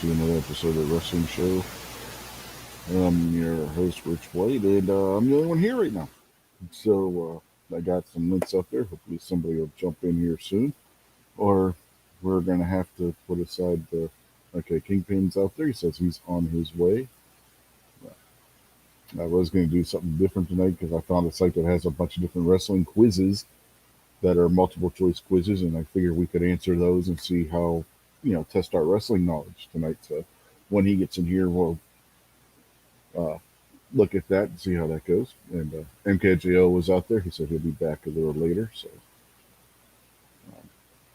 to another episode of the Wrestling Show. I'm your host, Rich White, and I'm the only one here right now. So I got some links up there. Hopefully, somebody will jump in here soon, or we're gonna have to put aside the. Okay, Kingpin's out there. He says he's on his way. I was going to do something different tonight because I found a site that has a bunch of different wrestling quizzes that are multiple choice quizzes, and I figured we could answer those and see how, test our wrestling knowledge tonight. So when he gets in here, we'll uh, look at that and see how that goes. And MKJO was out there. He said he'll be back a little later. So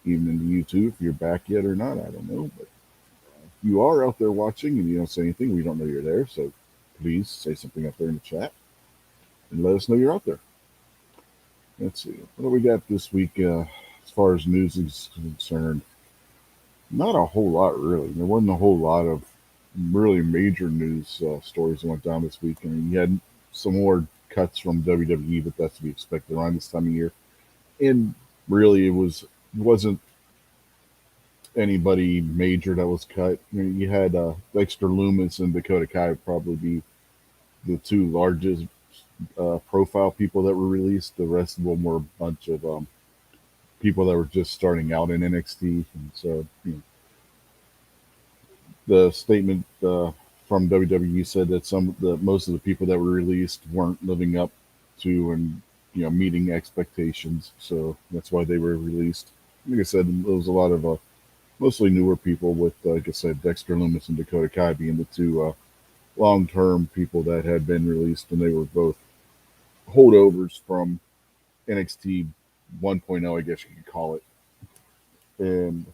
even in the YouTube, if you're back yet or not, I don't know. But if you are out there watching and you don't say anything, we don't know you're there. So please say something up there in the chat and let us know you're out there. Let's see. What do we got this week as far as news is concerned? Not a whole lot, really. There wasn't a whole lot of really major news stories that went down this week. I mean, you had some more cuts from WWE, but that's to be expected around this time of year. And really, it wasn't anybody major that was cut. I mean, you had Dexter Loomis and Dakota Kai would probably be the two largest profile people that were released. The rest of them were a bunch of people that were just starting out in NXT. And so, the statement from WWE said that most of the people that were released weren't living up to and meeting expectations. So that's why they were released. Like I said, there was a lot of mostly newer people with, like I said, Dexter Loomis and Dakota Kai being the two long-term people that had been released, and they were both holdovers from NXT 1.0, I guess you could call it. And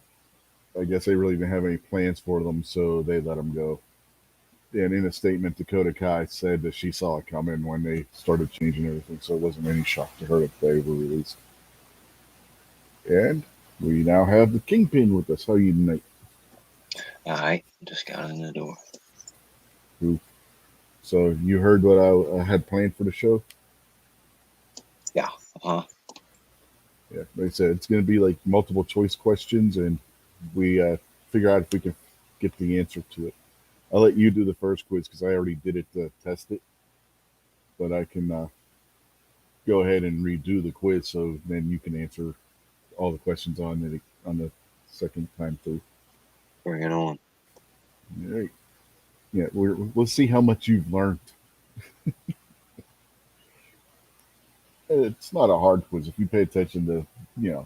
I guess they really didn't have any plans for them, so they let them go. And in a statement, Dakota Kai said that she saw it coming when they started changing everything, so it wasn't any shock to her that they were released. And we now have the Kingpin with us. How are you tonight? All right, just got in the door. Who? So you heard what I had planned for the show? Yeah. Yeah, they said it's going to be like multiple choice questions, and we figure out if we can get the answer to it. I'll let you do the first quiz because I already did it to test it, but I can go ahead and redo the quiz so then you can answer all the questions on the second time through. Bring it on. All right. Yeah, we'll see how much you've learned. It's not a hard quiz if you pay attention to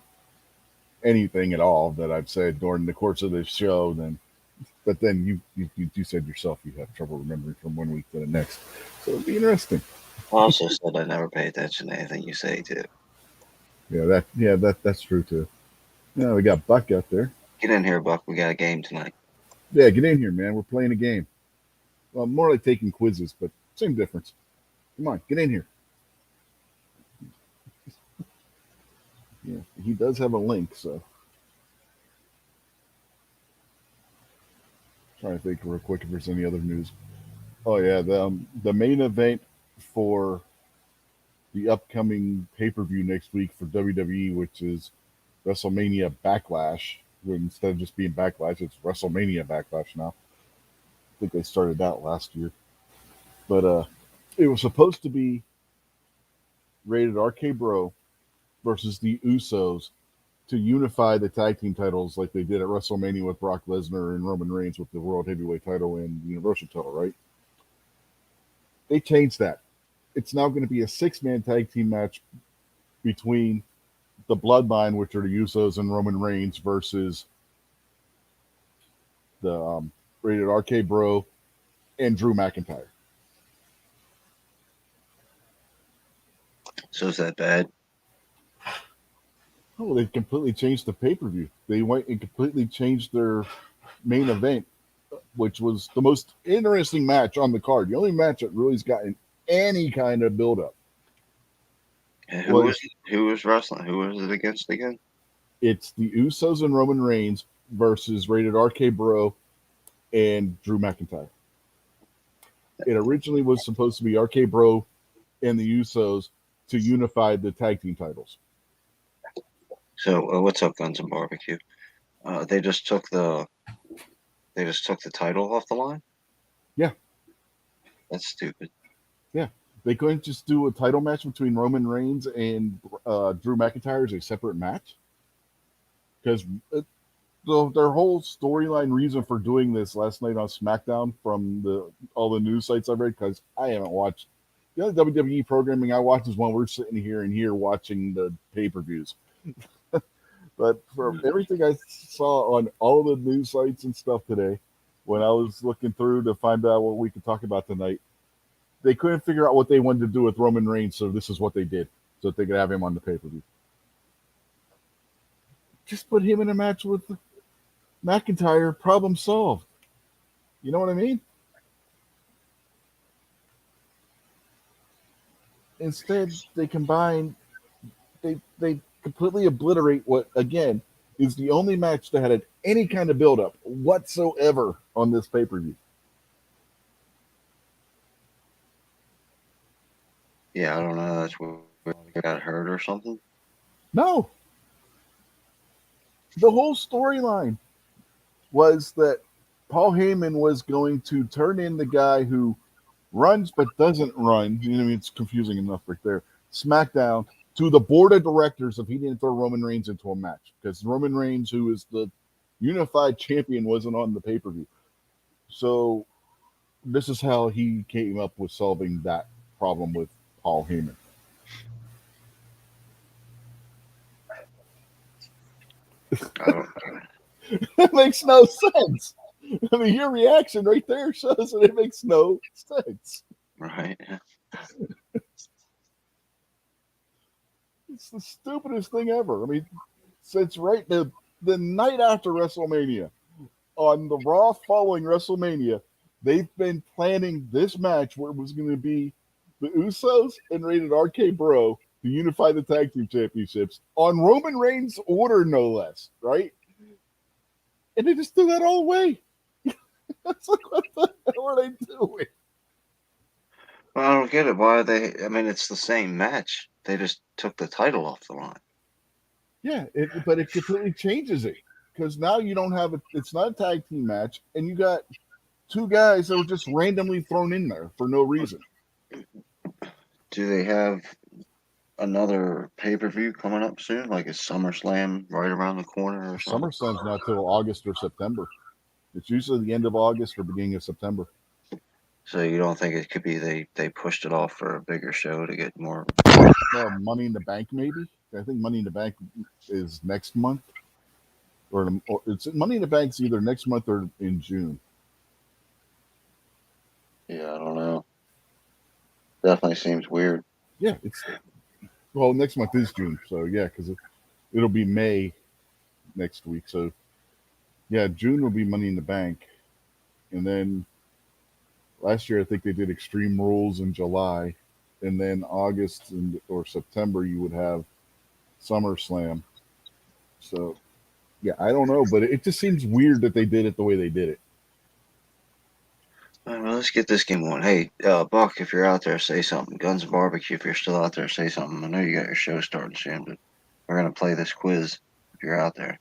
anything at all that I've said during the course of this show. But then you said yourself you have trouble remembering from one week to the next, so it'll be interesting. I also said I never pay attention to anything you say too. That's true too. Yeah, we got Buck out there. Get in here, Buck. We got a game tonight. Yeah, get in here, man. We're playing a game. Well, more like taking quizzes, but same difference. Come on, get in here. Yeah, he does have a link, so trying to think real quick if there's any other news. Oh yeah, the main event for the upcoming pay-per-view next week for WWE, which is WrestleMania Backlash. Instead of just being Backlash, it's WrestleMania Backlash now. I think they started that last year, but it was supposed to be Rated RK Bro versus the Usos to unify the tag team titles like they did at WrestleMania with Brock Lesnar and Roman Reigns with the World Heavyweight title and the Universal title, right? They changed that. It's now going to be a 6-man tag team match between the Bloodline, which are the Usos and Roman Reigns, versus the Rated RK Bro and Drew McIntyre. So is that bad? Oh, they completely changed the pay-per-view. They went and completely changed their main event, which was the most interesting match on the card. The only match that really's gotten any kind of build-up. And who was wrestling? Who was it against again? It's the Usos and Roman Reigns versus Rated RK Bro and Drew McIntyre. It originally was supposed to be RK Bro and the Usos to unify the tag team titles. So what's up, Guns and Barbecue? They just took the They just took the title off the line? Yeah. That's stupid. Yeah. They couldn't just do a title match between Roman Reigns and Drew McIntyre as a separate match? Because their whole storyline reason for doing this last night on SmackDown from all the news sites I've read, because I haven't watched the other WWE programming I watch is when we're sitting here watching the pay-per-views. But from everything I saw on all the news sites and stuff today, when I was looking through to find out what we could talk about tonight, they couldn't figure out what they wanted to do with Roman Reigns, so this is what they did, so that they could have him on the pay-per-view. Just put him in a match with McIntyre, problem solved. You know what I mean? Instead, they combine, they completely obliterate what, again, is the only match that had any kind of build-up whatsoever on this pay-per-view. Yeah, I don't know. That's where he got hurt or something. No. The whole storyline was that Paul Heyman was going to turn in the guy who runs but doesn't run. You know, I mean, it's confusing enough right there. SmackDown to the board of directors if he didn't throw Roman Reigns into a match, because Roman Reigns, who is the unified champion, wasn't on the pay-per-view. So this is how he came up with solving that problem with Paul Heyman. I don't. It makes no sense. I mean, your reaction right there shows that it makes no sense. Right. It's the stupidest thing ever. I mean, since right the night after WrestleMania, on the Raw following WrestleMania, they've been planning this match where it was going to be the Usos and Rated RK Bro to unify the tag team championships on Roman Reigns' order, no less, right? And they just threw that all away. It's like, what the hell are they doing? Well, I don't get it. Why are they? I mean, it's the same match. They just took the title off the line. Yeah, but it completely changes it, because now you don't have it's not a tag team match, and you got two guys that were just randomly thrown in there for no reason. Do they have another pay-per-view coming up soon? Like is SummerSlam right around the corner or something? SummerSlam's not till August or September. It's usually the end of August or beginning of September. So you don't think it could be they pushed it off for a bigger show to get more? Money in the Bank, maybe. I think Money in the Bank is next month, or it's Money in the Bank's either next month or in June. Yeah, I don't know. Definitely seems weird. Yeah, next month is June, so yeah, because it'll be May next week. So yeah, June will be Money in the Bank, and then last year I think they did Extreme Rules in July, and then August or September you would have SummerSlam. So yeah, I don't know, but it just seems weird that they did it the way they did it. All right, well, let's get this game on. Hey, Buck, if you're out there, say something. Guns and Barbecue, if you're still out there, say something. I know you got your show starting soon, but we're gonna play this quiz if you're out there.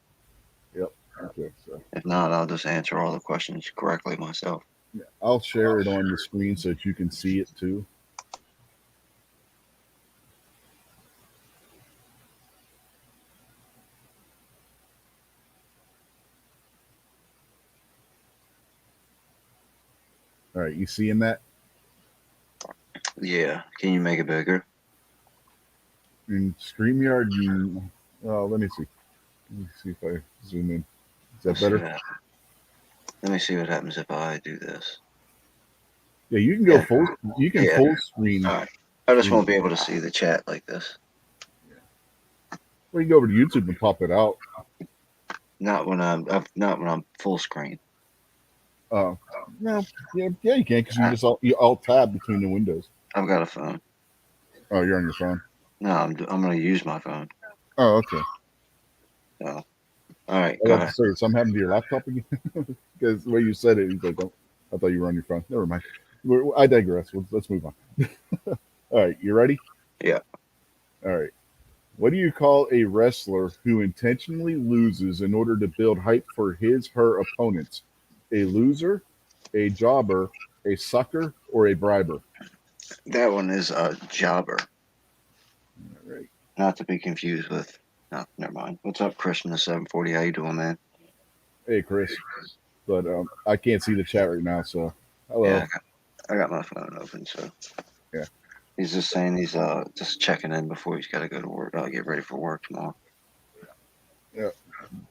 Yep. Okay. So If not, I'll just answer all the questions correctly myself. yeah, I'll share it on the screen so that you can see it too. All right, you seeing that? Yeah. Can you make it bigger? In StreamYard, let me see. Let me see if I zoom in. Is that better? Let me see what happens if I do this. Yeah, you can go full. You can full screen. All right. I just won't be able to see the chat like this. Well, you can go over to YouTube and pop it out. Not when I'm full screen. No, yeah, you can, because you alt tab between the windows. I've got a phone. Oh, you're on your phone. No, I'm going to use my phone. Oh, okay. So, all right, I go was about ahead. to say, something happened to your laptop again? Because the way you said it, like, I thought you were on your phone. Never mind. I digress. Let's move on. All right, you ready? Yeah. All right. What do you call a wrestler who intentionally loses in order to build hype for his/her opponents? a loser, a jobber, a sucker, or a briber? That one is a jobber, All right. not to be confused with. No, never mind. What's up, Chris from the 740? How you doing, man? Hey, Chris. But I can't see the chat right now, so Yeah, hello. I got my phone open, so Yeah. he's just saying he's just checking in before he's got to go to work. Get ready for work tomorrow. Yeah.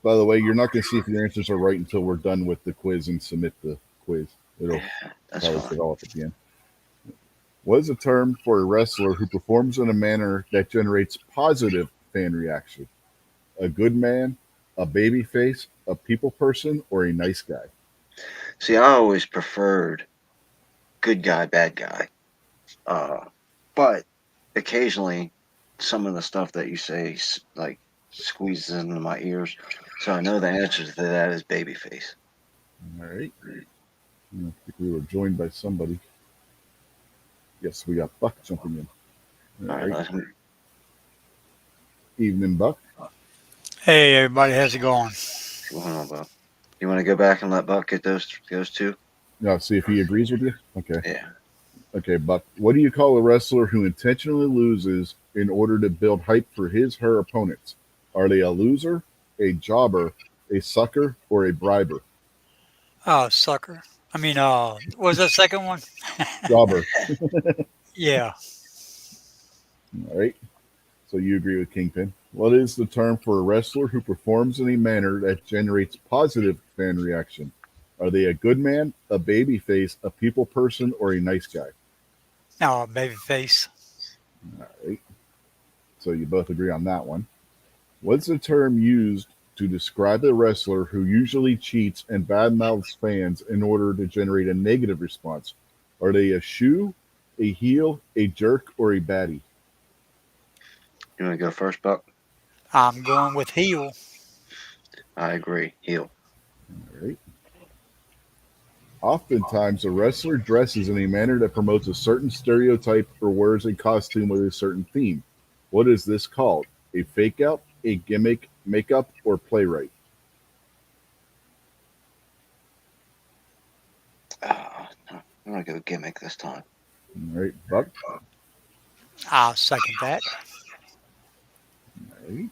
By the way, you're not going to see if your answers are right until we're done with the quiz and submit the quiz. It'll Yeah, that's probably fine. say all up at the end. What is a term for a wrestler who performs in a manner that generates positive fan reaction? A good man, a baby face, a people person, or a nice guy? See, I always preferred good guy, bad guy. Uh, but occasionally, some of the stuff that you say like squeezes into my ears. So I know the answer to that is babyface. All right. I think we were joined by somebody. Yes, we got Buck jumping in. All All right, right. let him Evening, Buck. Hey everybody, how's it going? see what on, Buck. You want to go back and let Buck get those two? Now, see if he agrees with you. Okay. Yeah. Okay, Buck. What do you call a wrestler who intentionally loses in order to build hype for his/her opponents? Are they a loser, a jobber, a sucker, or a briber? Oh, sucker. I mean, what was that second one? Jobber. Yeah. All right. So you agree with Kingpin. What is the term for a wrestler who performs in a manner that generates positive fan reaction? Are they a good man, a baby face, a people person, or a nice guy? Oh, baby face. All right. So you both agree on that one. What's the term used to describe a wrestler who usually cheats and badmouths fans in order to generate a negative response? Are they a shoe, a heel, a jerk, or a baddie? You want to go first, Buck? I'm going with heel. I agree. Heel. All right. Oftentimes, a wrestler dresses in a manner that promotes a certain stereotype or wears a costume with a certain theme. What is this called? A fake out, a gimmick, makeup, or playwright? I'm gonna go gimmick this time. All right, Buck. I'll second that. All right.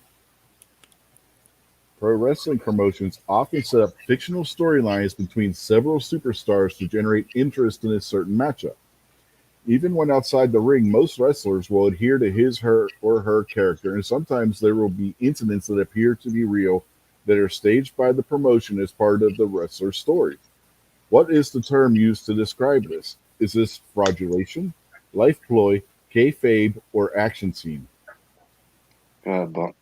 Pro wrestling promotions often set up fictional storylines between several superstars to generate interest in a certain matchup. Even when outside the ring, most wrestlers will adhere to his, her, or her character, and sometimes there will be incidents that appear to be real that are staged by the promotion as part of the wrestler's story. What is the term used to describe this? Is this fraudulation, life ploy, kayfabe, or action scene? Go ahead, Buck.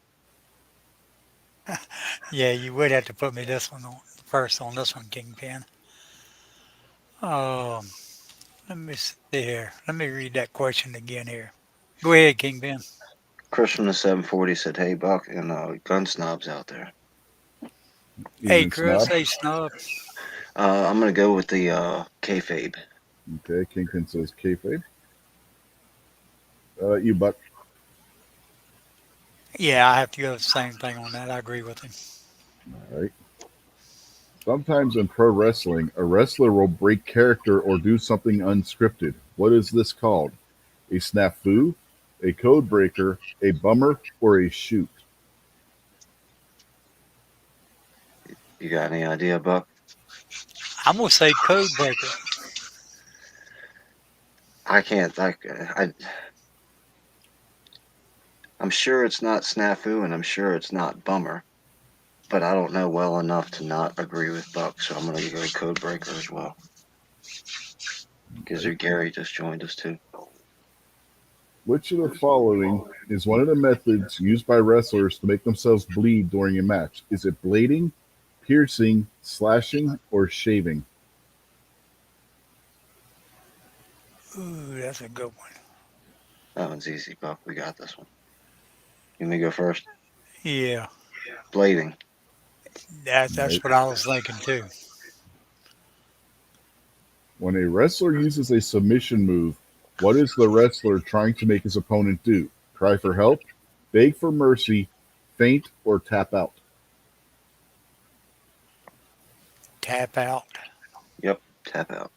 Yeah, you would have to put me this one on first on this one, Kingpin. Um, let me see here. Let me read that question again here. Go ahead, Kingpin. Chris from the 740 said, "Hey, Buck, and gun snobs out there." Hey, Evening, Chris. Snob. Hey, Snub. I'm gonna go with the kayfabe. Okay, Kingpin says kayfabe. You, Buck. Yeah, I have to go the same thing on that. I agree with him. All right. Sometimes in pro wrestling, a wrestler will break character or do something unscripted. What is this called? A snafu, a code breaker, a bummer, or a shoot? You got any idea, Buck? I'm gonna say code breaker. I can't. I'm sure it's not snafu, and I'm sure it's not bummer. But I don't know well enough to not agree with Buck, so I'm gonna go code breaker as well. Gizzard Right. Gary just joined us too. Which of the following is one of the methods used by wrestlers to make themselves bleed during a match? Is it blading, piercing, slashing, or shaving? Ooh, that's a good one. That one's easy, Buck. We got this one. You want me to go first? Yeah, Blading. Right. that's what I was thinking too. When a wrestler uses a submission move, what is the wrestler trying to make his opponent do? Cry for help, beg for mercy, faint, or tap out? Tap out. Tap out.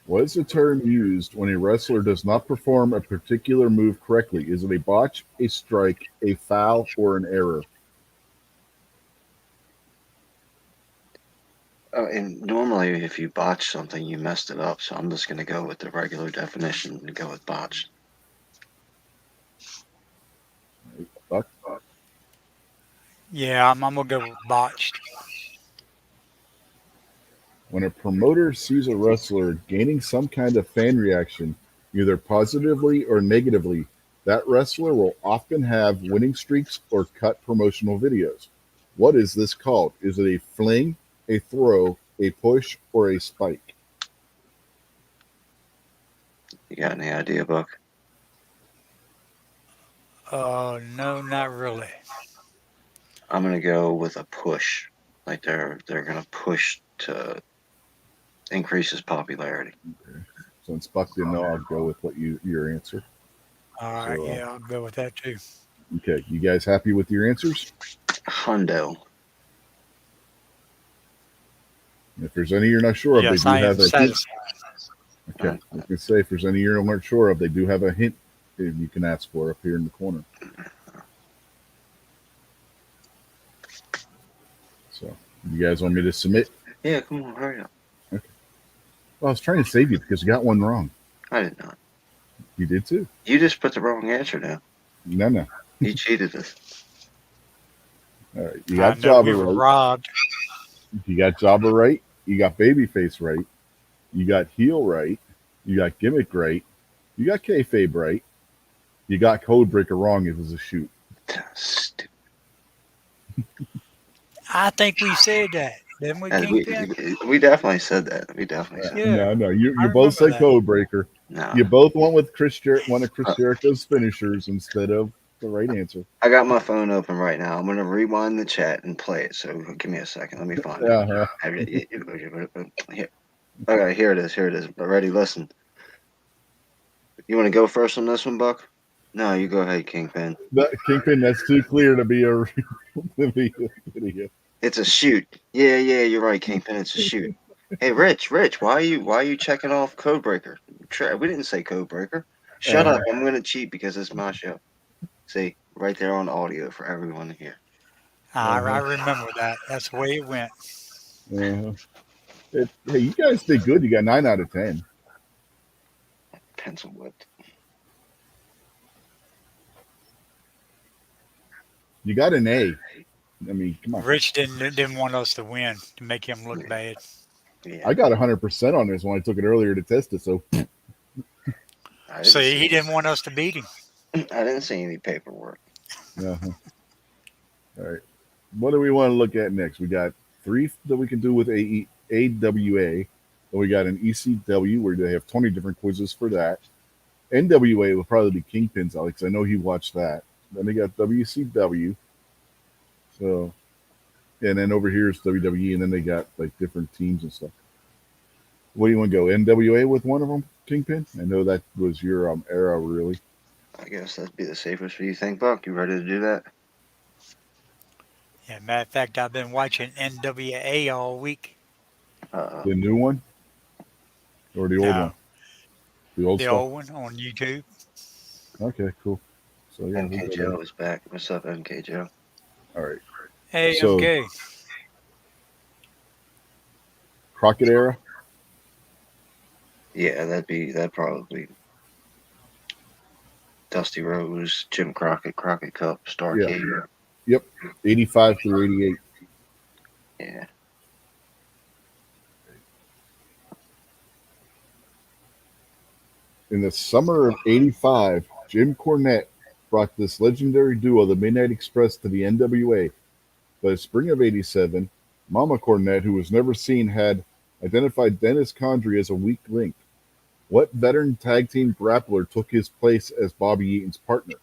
What is the term used when a wrestler does not perform a particular move correctly? Is it a botch, a strike, a foul, or an error? And normally, if you botch something, you messed it up. So I'm just going to go with the regular definition and go with botch. Buck? Yeah, I'm gonna go with botched. When a promoter sees a wrestler gaining some kind of fan reaction, either positively or negatively, that wrestler will often have winning streaks or cut promotional videos. What is this called? Is it a fling, a throw, a push, or a spike? You got any idea, Buck? No, not really. I'm going to go with a push. Like they're going to push to increase his popularity. Okay. Since Buck didn't know, I'll go with what your answer. All right, So, yeah, I'll go with that too. okay, you guys happy with your answers? Hundo. If there's any you're not sure of, they Yes, do I am have a satisfied. okay. I was gonna say if there's any you're not sure of, they do have a hint that you can ask for up here in the corner. So you guys want me to submit? Yeah, come on, hurry up. Okay. Well, I was trying to save you because you got one wrong. I did not. You did too. You just put the wrong answer down. No, no. You cheated us. All right. You I got know we Jobber were right. robbed. You got Jobber right. You got Babyface right. You got Heel right. You got Gimmick right. You got Kayfabe right. You got Codebreaker wrong. It was a shoot. Stupid. I think we said that, didn't we, And Kingpin? we definitely said that. We definitely said that. Yeah, No, no. You I both remember said that. Codebreaker. No. You both went with one of Chris Uh, Jericho's finishers instead of the right answer. I got my phone open right now. I'm gonna rewind the chat and play it. So give me a second. Let me find it. Uh-huh. Here. Okay, here it is. Here it is. Ready? Listen. You want to go first on this one, Buck? No, you go ahead, Kingpin. Kingpin, that's too clear to be a video. It's a shoot. Yeah, you're right, Kingpin. It's a shoot. Hey, Rich, why are you checking off Codebreaker? We didn't say Codebreaker. Shut Uh-huh. up. I'm gonna cheat because it's my show. See, right there on audio for everyone to hear. I Uh-huh. remember that. That's the way it went. Uh-huh. Hey, you guys did good. You got 9 out of 10. Pencil whipped. You got an A. I mean, come on. Rich didn't want us to win to make him look bad. Yeah. I got 100% on this when I took it earlier to test it. So I So didn't he didn't want us to beat him. I didn't see any paperwork. uh-huh. All right. What do we want to look at next? We got 3 that we can do with AWA. Then we got an ECW where they have 20 different quizzes for that. NWA will probably be Kingpin's, Alex. I know he watched that. Then they got WCW. So, and then over here is WWE, and then they got like different teams and stuff. What do you want to go? NWA with one of them, Kingpin? I know that was your era, really. I guess that'd be the safest. What do you think, Buck? You ready to do that? Yeah, matter of fact, I've been watching NWA all week. The new one or the old one? No, The old the stuff. old one on YouTube. Okay, cool. So yeah, we'll MK go Joe there. is back. What's up, MK Joe? All right. Hey, So MK. Crockett era. Yeah, that'd probably Dusty Rose, Jim Crockett, Crockett Cup, Yeah. Starcade. Yep. 85 through 88. Yeah. In the summer of '85, Jim Cornette brought this legendary duo, the Midnight Express, to the NWA. By the spring of '87, Mama Cornette, who was never seen, had identified Dennis Condrey as a weak link. What veteran tag team grappler took his place as Bobby Eaton's partner?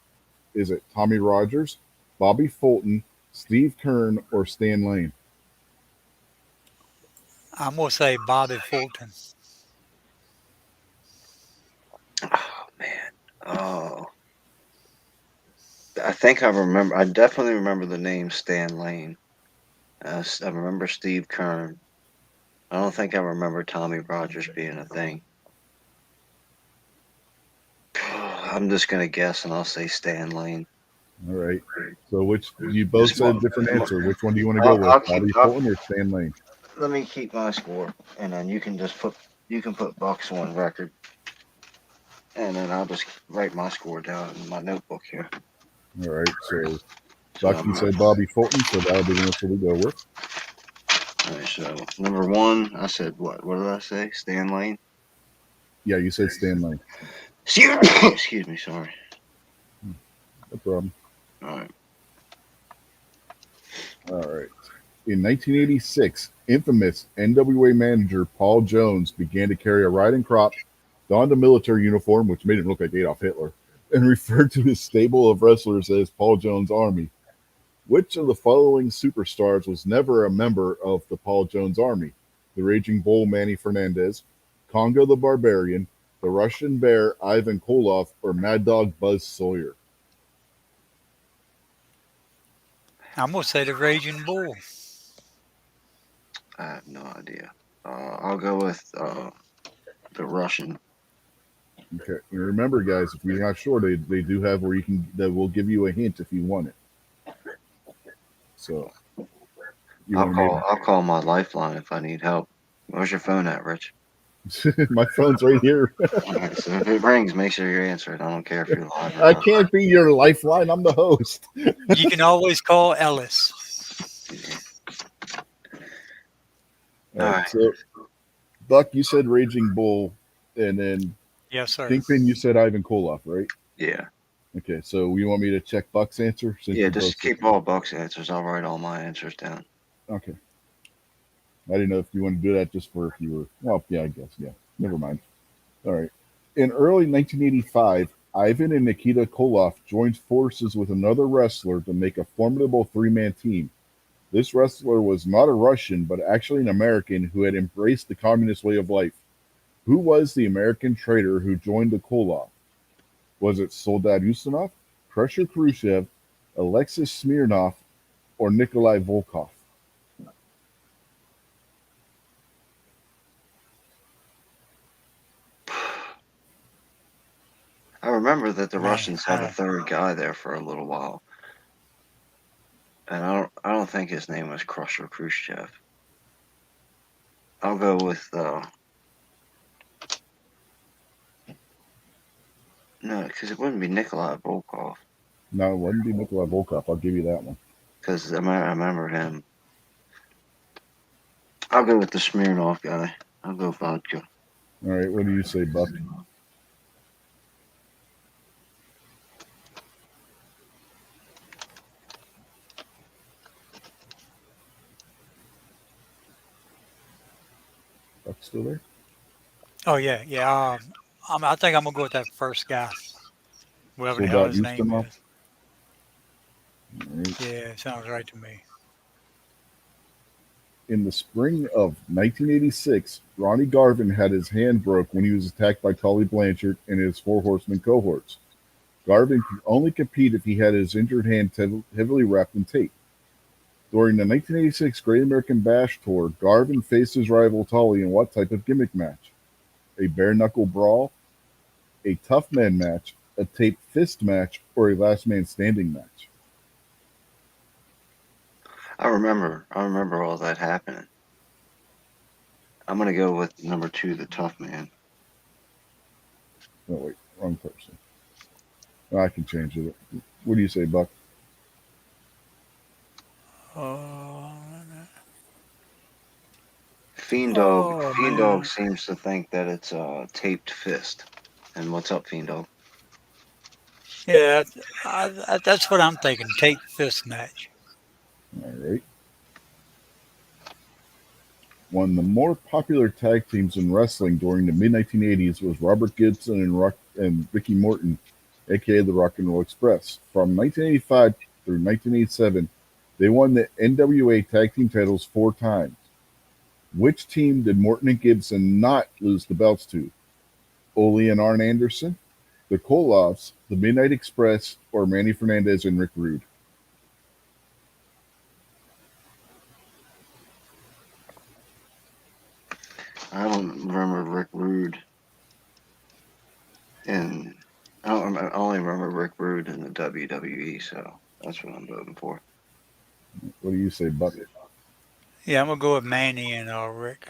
Is it Tommy Rogers, Bobby Fulton, Steve Kern, or Stan Lane? I'm gonna say Bobby Fulton. Oh man. Oh. I think I remember. I definitely remember the name Stan Lane. I remember Steve Kern. I don't think I remember Tommy Rogers being a thing. I'm just gonna guess, and I'll say Stan Lane. All right. So which you both Just said one. different answer. Which one do you want to go with? I'll keep. Bobby Fulton or Stan Lane? Let me keep my score, and then you can just put Bucks on record, and then I'll just write my score down in my notebook here. All right. So So, Bucky said Bobby Fulton, so that'll be the answer we go with. all right, so number one, I said what? What did I say? Stan Lane. Yeah, you said Stan Lane. Excuse me. Sorry. No problem. All right. All right. In 1986, infamous NWA manager Paul Jones began to carry a riding crop, donned a military uniform, which made him look like Adolf Hitler, and referred to his stable of wrestlers as Paul Jones' Army. Which of the following superstars was never a member of the Paul Jones Army? The Raging Bull Manny Fernandez, Congo the Barbarian, the Russian Bear Ivan Koloff, or Mad Dog Buzz Sawyer? I'm gonna say the Raging Bull. I have no idea. I'll go with the Russian. Okay. And remember, guys, if you're not sure, they do have where you can, that will give you a hint if you want it. So, you want me I'll call my lifeline if I need help. Where's your phone at, Rich? to? My phone's right here. All right, so if it rings, make sure you answer it. I don't care if you're live or I not. can't be your lifeline. I'm the host. You can always call Ellis. All All right. right. So, Buck, you said Raging Bull, and then Yes, sir. Kingpin, you said Ivan Koloff, right? Yeah. Okay. So, you want me to check Buck's answer? Since Yeah, you both just keep all Buck's answers. I'll write all my answers down. Okay. I didn't know if you want to do that just for if you were. Well, yeah, I guess. Yeah. Never mind. All right. In early 1985, Ivan and Nikita Koloff joined forces with another wrestler to make a formidable three-man team. This wrestler was not a Russian, but actually an American who had embraced the communist way of life. Who was the American traitor who joined the Koloff? Was it Soldat Ustinov, Crusher Khrushchev, Alexis Smirnov, or Nikolai Volkov? I remember that the Man, Russians had a third guy there for a little while, and I don't think his name was Crusher Khrushchev. I'll go with no, because it wouldn't be Nikolai Volkov. No, it wouldn't be Nikolai Volkov. I'll give you that one. Because I remember him. I'll go with the Smirnoff guy. I'll go vodka. All right, what do you say, Buck? Buck still there? Oh yeah, yeah. I think I'm gonna go with that first guy, whatever the hell Soldat his name Ustinov. is. All right. Yeah, sounds right to me. In the spring of 1986, Ronnie Garvin had his hand broke when he was attacked by Tully Blanchard and his Four Horsemen cohorts. Garvin could only compete if he had his injured hand heavily wrapped in tape. During the 1986 Great American Bash Tour, Garvin faced his rival Tully in what type of gimmick match? A bare knuckle brawl, a tough man match, a taped fist match, or a last man standing match? I remember all that happening. I'm gonna go with number two, the tough man. Oh, wait, wrong person. I can change it. What do you say, Buck? Uh, Fiend man. Dog seems to think that it's a taped fist. And what's up, Fiend Dog? Yeah, that's what I'm thinking. Tape fist match. All right. One of the more popular tag teams in wrestling during the mid 1980s was Robert Gibson and Ricky Morton, aka the Rock and Roll Express. From 1985 through 1987, they won the NWA Tag Team titles 4 times. Which team did Morton and Gibson not lose the belts to? Ole and Arn Anderson, the Koloffs, the Midnight Express, or Manny Fernandez and Rick Rude? I don't remember Rick Rude in. I only remember Rick Rude in the WWE, so that's what I'm voting for. What do you say, Buck? Yeah, I'm gonna go with Manny and Rick.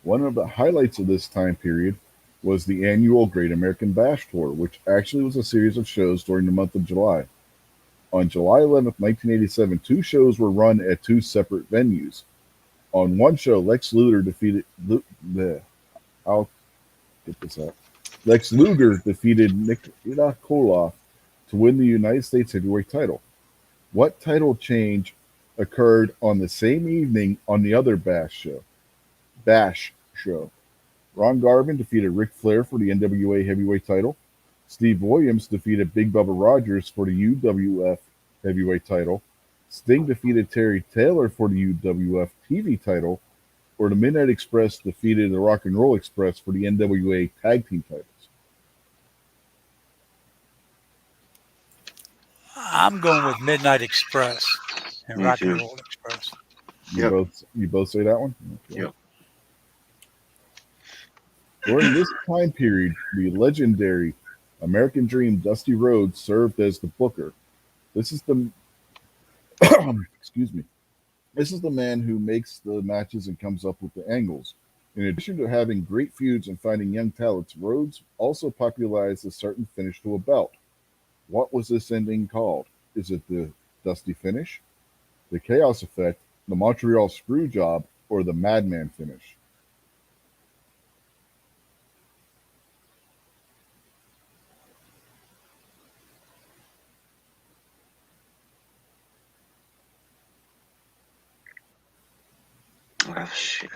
One of the highlights of this time period was the annual Great American Bash Tour, which actually was a series of shows during the month of July. On July 11th, 1987, two shows were run at two separate venues. On one show, Lex Luger defeated I'll get this out. Lex Luger defeated Nikita Koloff to win the United States Heavyweight title. What title change occurred on the same evening on the other Bash show. Ron Garvin defeated Ric Flair for the NWA Heavyweight title. Steve Williams defeated Big Bubba Rogers for the UWF Heavyweight title. Sting defeated Terry Taylor for the UWF TV title. Or the Midnight Express defeated the Rock and Roll Express for the NWA Tag Team titles. I'm going with Midnight Express and Me Rock and too. Roll Express. Yep. You both say that one? Okay. Yep. During this time period, the legendary American Dream Dusty Rhodes served as the booker. This is the excuse me. This is the man who makes the matches and comes up with the angles. In addition to having great feuds and finding young talents, Rhodes also popularized a certain finish to a belt. What was this ending called? Is it the Dusty Finish, the Chaos Effect, the Montreal Screwjob, or the Madman Finish? Oh shit.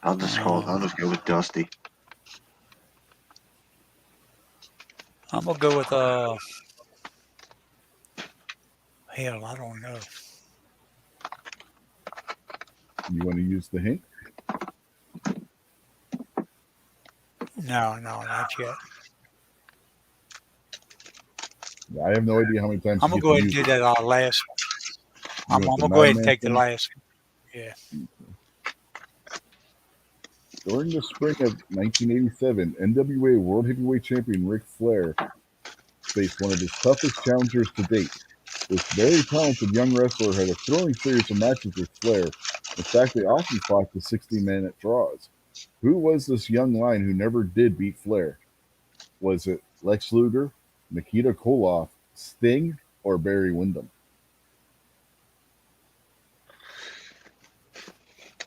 I'll just hold. I'll just go with Dusty. I'm gonna go with hell, I don't know. You want to use the hint? No, not yet. I have no idea how many times I'm you gonna get to go ahead and use do it. that last one. You I'm want the gonna go ahead and Madman take the Finish? last one. Yeah. During the spring of 1987, NWA World Heavyweight Champion Ric Flair faced one of his toughest challengers to date. This very talented young wrestler had a thrilling series of matches with Flair. In fact, they often fought to 60-minute draws. Who was this young lion who never did beat Flair? Was it Lex Luger, Nikita Koloff, Sting, or Barry Windham?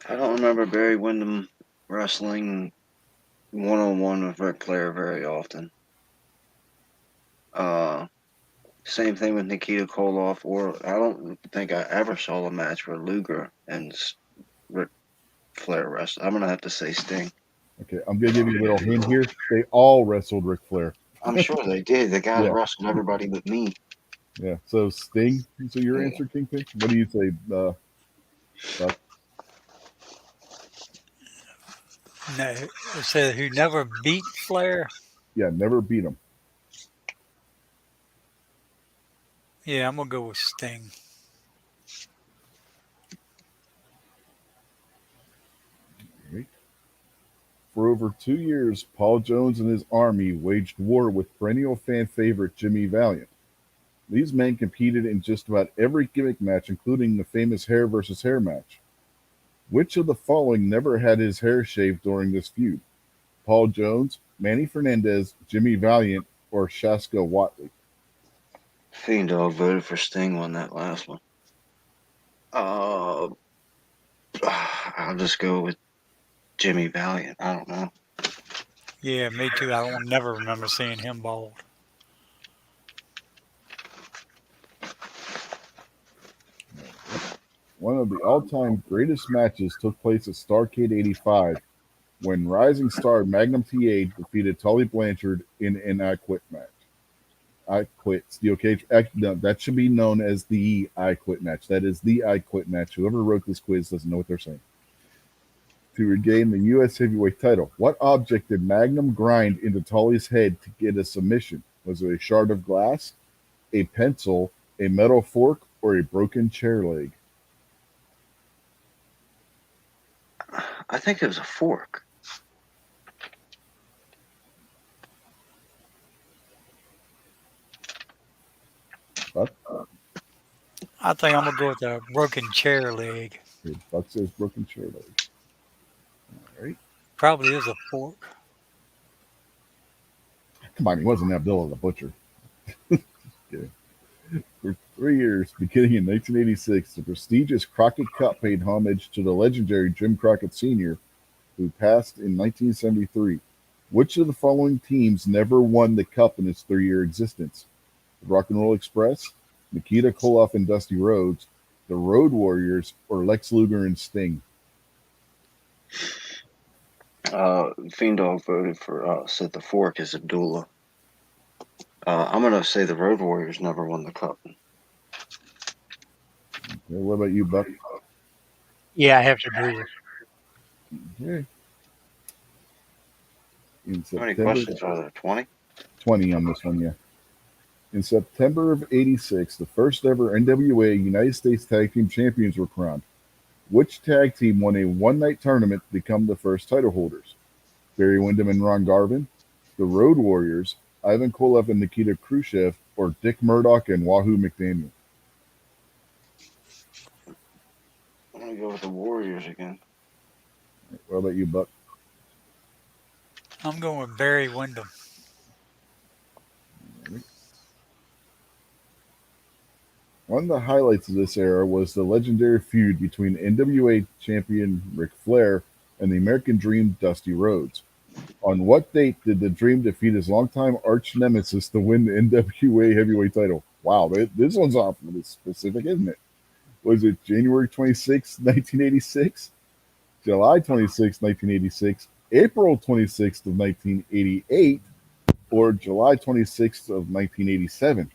I don't remember Barry Windham wrestling one-on-one with Ric Flair very often. Same thing with Nikita Koloff, or I don't think I ever saw a match where Luger and Ric Flair wrestled. I'm gonna have to say Sting. Okay, I'm going to give you a little hint here. They all wrestled Ric Flair. I'm sure they did. The guy Yeah. wrestled everybody but me. Yeah, so Sting. So your Yeah. answer, Kingpin? What do you say, Buck? No, it said who never beat Flair. Yeah, never beat him. Yeah, I'm gonna go with Sting. Right. For over 2 years, Paul Jones and his army waged war with perennial fan favorite Jimmy Valiant. These men competed in just about every gimmick match, including the famous hair versus hair match. Which of the following never had his hair shaved during this feud? Paul Jones, Manny Fernandez, Jimmy Valiant, or Shaska Watley? Fiend Dog voted for Sting on that last one. I'll just go with Jimmy Valiant. I don't know. Yeah, me too. I don't never remember seeing him bald. One of the all-time greatest matches took place at Starrcade '85 when rising star Magnum TA defeated Tully Blanchard in an I Quit match. I Quit Steel Cage. No, that should be known as the I Quit match. That is the I Quit match. Whoever wrote this quiz doesn't know what they're saying. To regain the U.S. Heavyweight title, what object did Magnum grind into Tully's head to get a submission? Was it a shard of glass, a pencil, a metal fork, or a broken chair leg? I think it was a fork. Buck? I think I'm gonna go with a broken chair leg. Okay, Buck says broken chair leg. All right. Probably is a fork. Come on, he wasn't Abdullah the Butcher. Okay. For 3 years, beginning in 1986, the prestigious Crockett Cup paid homage to the legendary Jim Crockett Sr., who passed in 1973. Which of the following teams never won the Cup in its 3 year existence? The Rock and Roll Express, Nikita Koloff and Dusty Rhodes, the Road Warriors, or Lex Luger and Sting? Fiend Dog voted for said the fork is Abdullah. I'm gonna say the Road Warriors never won the cup. Okay, what about you, Buck? Yeah, I have to agree with. Okay. In How many September questions are there? 20? 20 on this one, yeah. In September of '86, the first ever NWA United States Tag Team Champions were crowned. Which tag team won a one-night tournament to become the first title holders? Barry Windham and Ron Garvin, the Road Warriors, Ivan Koloff and Nikita Khrushchev, or Dick Murdoch and Wahoo McDaniel? I'm gonna go with the Warriors again. What about you, Buck? I'm going with Barry Windham. One of the highlights of this era was the legendary feud between NWA champion Ric Flair and the American Dream Dusty Rhodes. On what date did the Dream defeat his longtime arch nemesis to win the NWA heavyweight title? Wow, this one's off really specific, isn't it? Was it January 26th, 1986, July 26th, 1986, April 26th of 1988, or July 26th of 1987?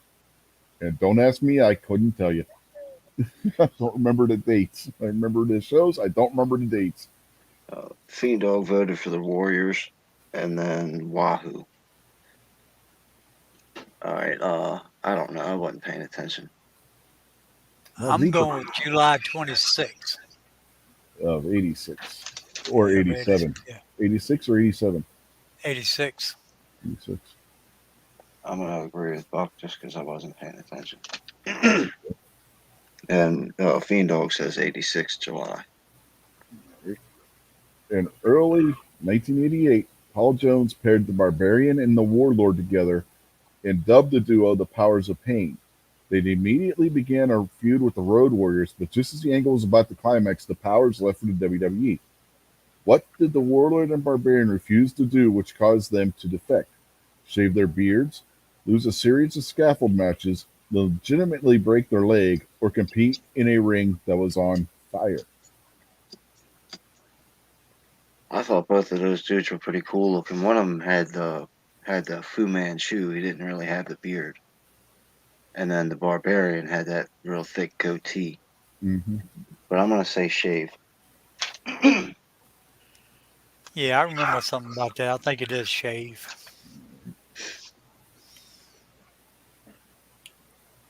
And don't ask me, I couldn't tell you. I don't remember the dates. I remember the shows, I don't remember the dates. Fiend Dog voted for the Warriors, and then Wahoo. All right. I don't know. I wasn't paying attention. Well, I'm these are going with July 26th. of 86 or Yeah, 87. yeah, 86 or 87? 86. 86. I'm gonna agree with Buck just because I wasn't paying attention. And Fiend Dog says 86 July. In early 1988, Paul Jones paired the Barbarian and the Warlord together and dubbed the duo the Powers of Pain. They immediately began a feud with the Road Warriors, but just as the angle was about to climax, the Powers left for the WWE. What did the Warlord and Barbarian refuse to do, which caused them to defect? Shave their beards, lose a series of scaffold matches, legitimately break their leg, or compete in a ring that was on fire? I thought both of those dudes were pretty cool looking. One of them had the Fu Manchu. He didn't really have the beard. And then the Barbarian had that real thick goatee. Mm-hmm. But I'm gonna say shave. Yeah, I remember something about that. I think it is shave.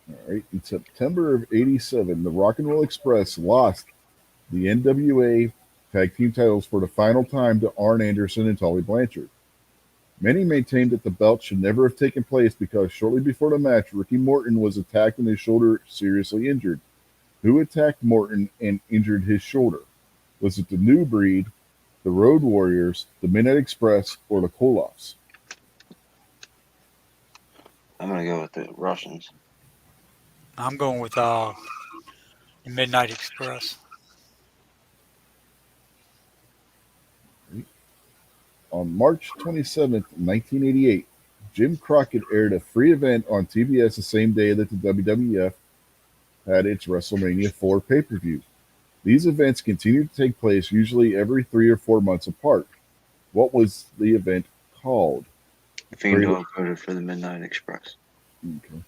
All right. In September of '87, the Rock and Roll Express lost the NWA Tag Team titles for the final time to Arn Anderson and Tully Blanchard. Many maintained that the belt should never have taken place because shortly before the match, Ricky Morton was attacked and his shoulder seriously injured. Who attacked Morton and injured his shoulder? Was it the New Breed, the Road Warriors, the Midnight Express, or the Koloffs? I'm gonna go with the Russians. I'm going with the Midnight Express. On March 27th, 1988, Jim Crockett aired a free event on TBS the same day that the WWF had its WrestleMania 4 pay per view. These events continued to take place usually every 3 or 4 months apart. What was the event called? Fiend Parade of- Dog voted for the Midnight Express. okay.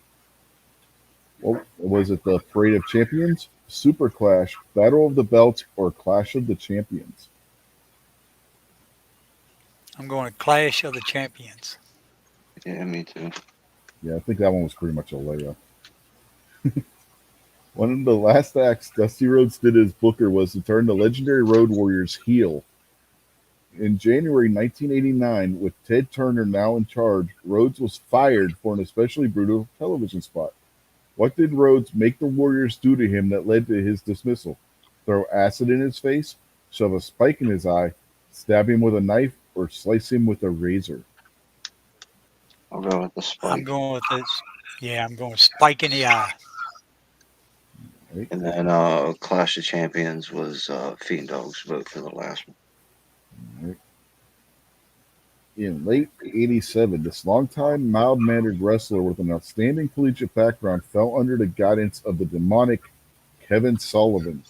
Well, was it the Parade of Champions, Super Clash, Battle of the Belts, or Clash of the Champions? I'm going to Clash of the Champions. Yeah, me too. Yeah, I think that one was pretty much a layup. One of the last acts Dusty Rhodes did as Booker was to turn the legendary Road Warriors heel. In January 1989, with Ted Turner now in charge, Rhodes was fired for an especially brutal television spot. What did Rhodes make the Warriors do to him that led to his dismissal? Throw acid in his face, shove a spike in his eye, stab him with a knife, or slice him with a razor? I'll go with the I'm spike. going with this. Yeah, I'm going spike in the eye. Right? And then Clash of Champions was Fiend Dog's vote for the last one. Right. In late '87, this longtime mild mannered wrestler with an outstanding collegiate background fell under the guidance of the demonic Kevin Sullivan.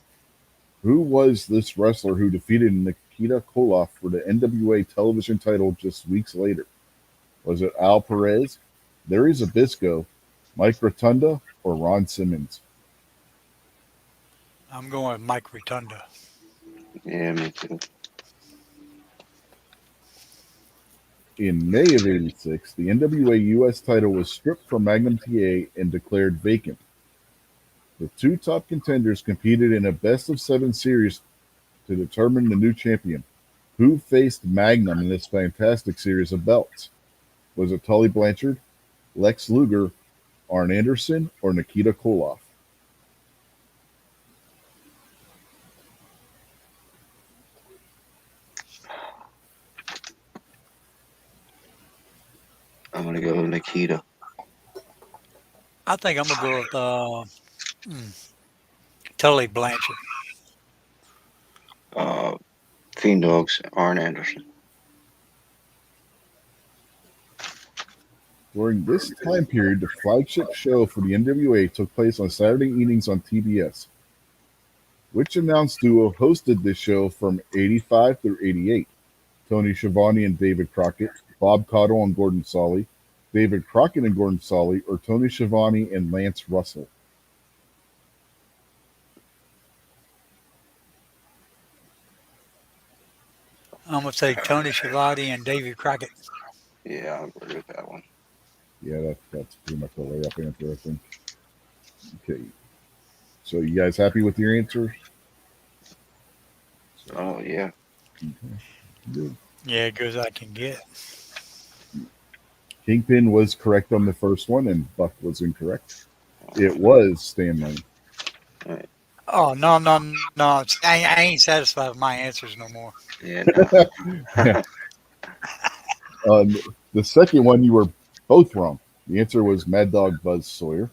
Who was this wrestler who defeated Nikita Koloff for the NWA television title just weeks later? Was it Al Perez, Larry Zbyszko, Mike Rotunda, or Ron Simmons? I'm going with Mike Rotunda. Yeah, me too. In May of '86, the NWA US title was stripped from Magnum TA and declared vacant. The two top contenders competed in a best of seven series to determine the new champion. Who faced Magnum in this fantastic series of belts? Was it Tully Blanchard, Lex Luger, Arn Anderson, or Nikita Koloff? I'm gonna go with Nikita. I think I'm gonna go with Tully Blanchard. Uh, Fiend Dog's Arn Anderson. During this time period, the flagship show for the NWA took place on Saturday evenings on TBS. Which announced duo hosted this show from '85 through '88? Tony Schiavone and David Crockett, Bob Caudle and Gordon Solly, David Crockett and Gordon Solly, or Tony Schiavone and Lance Russell? I'm gonna say Tony Schiavone and Davy Crockett. Yeah, I agree with that one. Yeah, that's pretty much a layup answer, I think. Okay, so you guys happy with your answers? Oh yeah. Okay, good. Yeah, good as I can get. Kingpin was correct on the first one, and Buck was incorrect. It Okay. was Stan Lane. All right. Oh no, no, no! I ain't satisfied with my answers no more. Yeah, no. The second one, you were both wrong. The answer was Mad Dog Buzz Sawyer.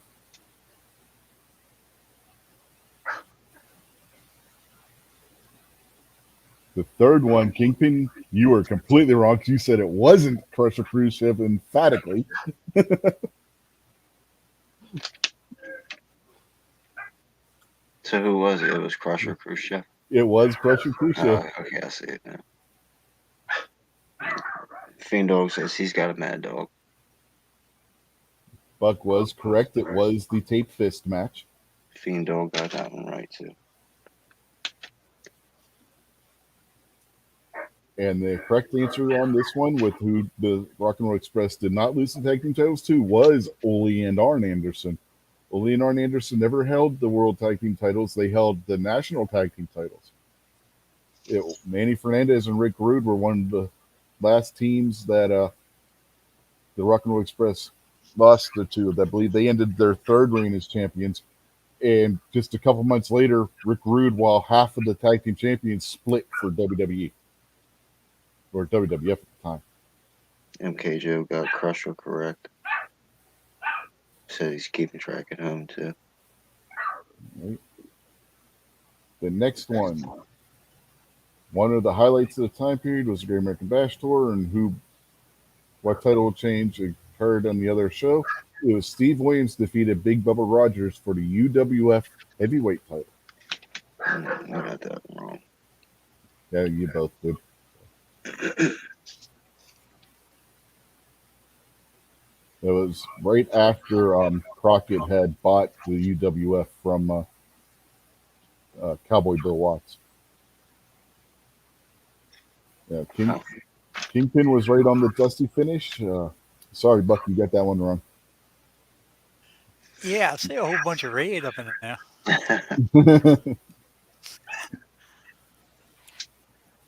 The third one, Kingpin, you were completely wrong because you said it wasn't Crusher Cruise Ship emphatically. So who was it? It was Crusher Khrushchev. It was Crusher Cruise Ship. Okay, I see it now. Fiend Dog says he's got a mad dog. Buck was correct. It was the tape fist match. Fiend Dog got that one right too. And the correct answer on this one, with who the Rock and Roll Express did not lose the tag team titles to, was Ole and Arn Anderson. Ole and Arn Anderson never held the World Tag Team titles. They held the National Tag Team titles. Manny Fernandez and Rick Rude were one of the last teams that the Rock and Roll Express lost to. I believe they ended their third reign as champions. And just a couple months later, Rick Rude, while half of the tag team champions, split for WWE or WWF at the time. MKJ got Crusher correct. Said he's keeping track at home too. Right. The next one of the highlights of the time period was the Great American Bash Tour, and what title change occurred on the other show. It was Steve Williams defeated Big Bubba Rogers for the UWF heavyweight title. I got that wrong. Yeah, you both did. It was right after Crockett had bought the UWF from Cowboy Bill Watts. Yeah, Kingpin was right on the Dusty finish. Sorry, Buck, you got that one wrong. Yeah, I see a whole bunch of red up in there.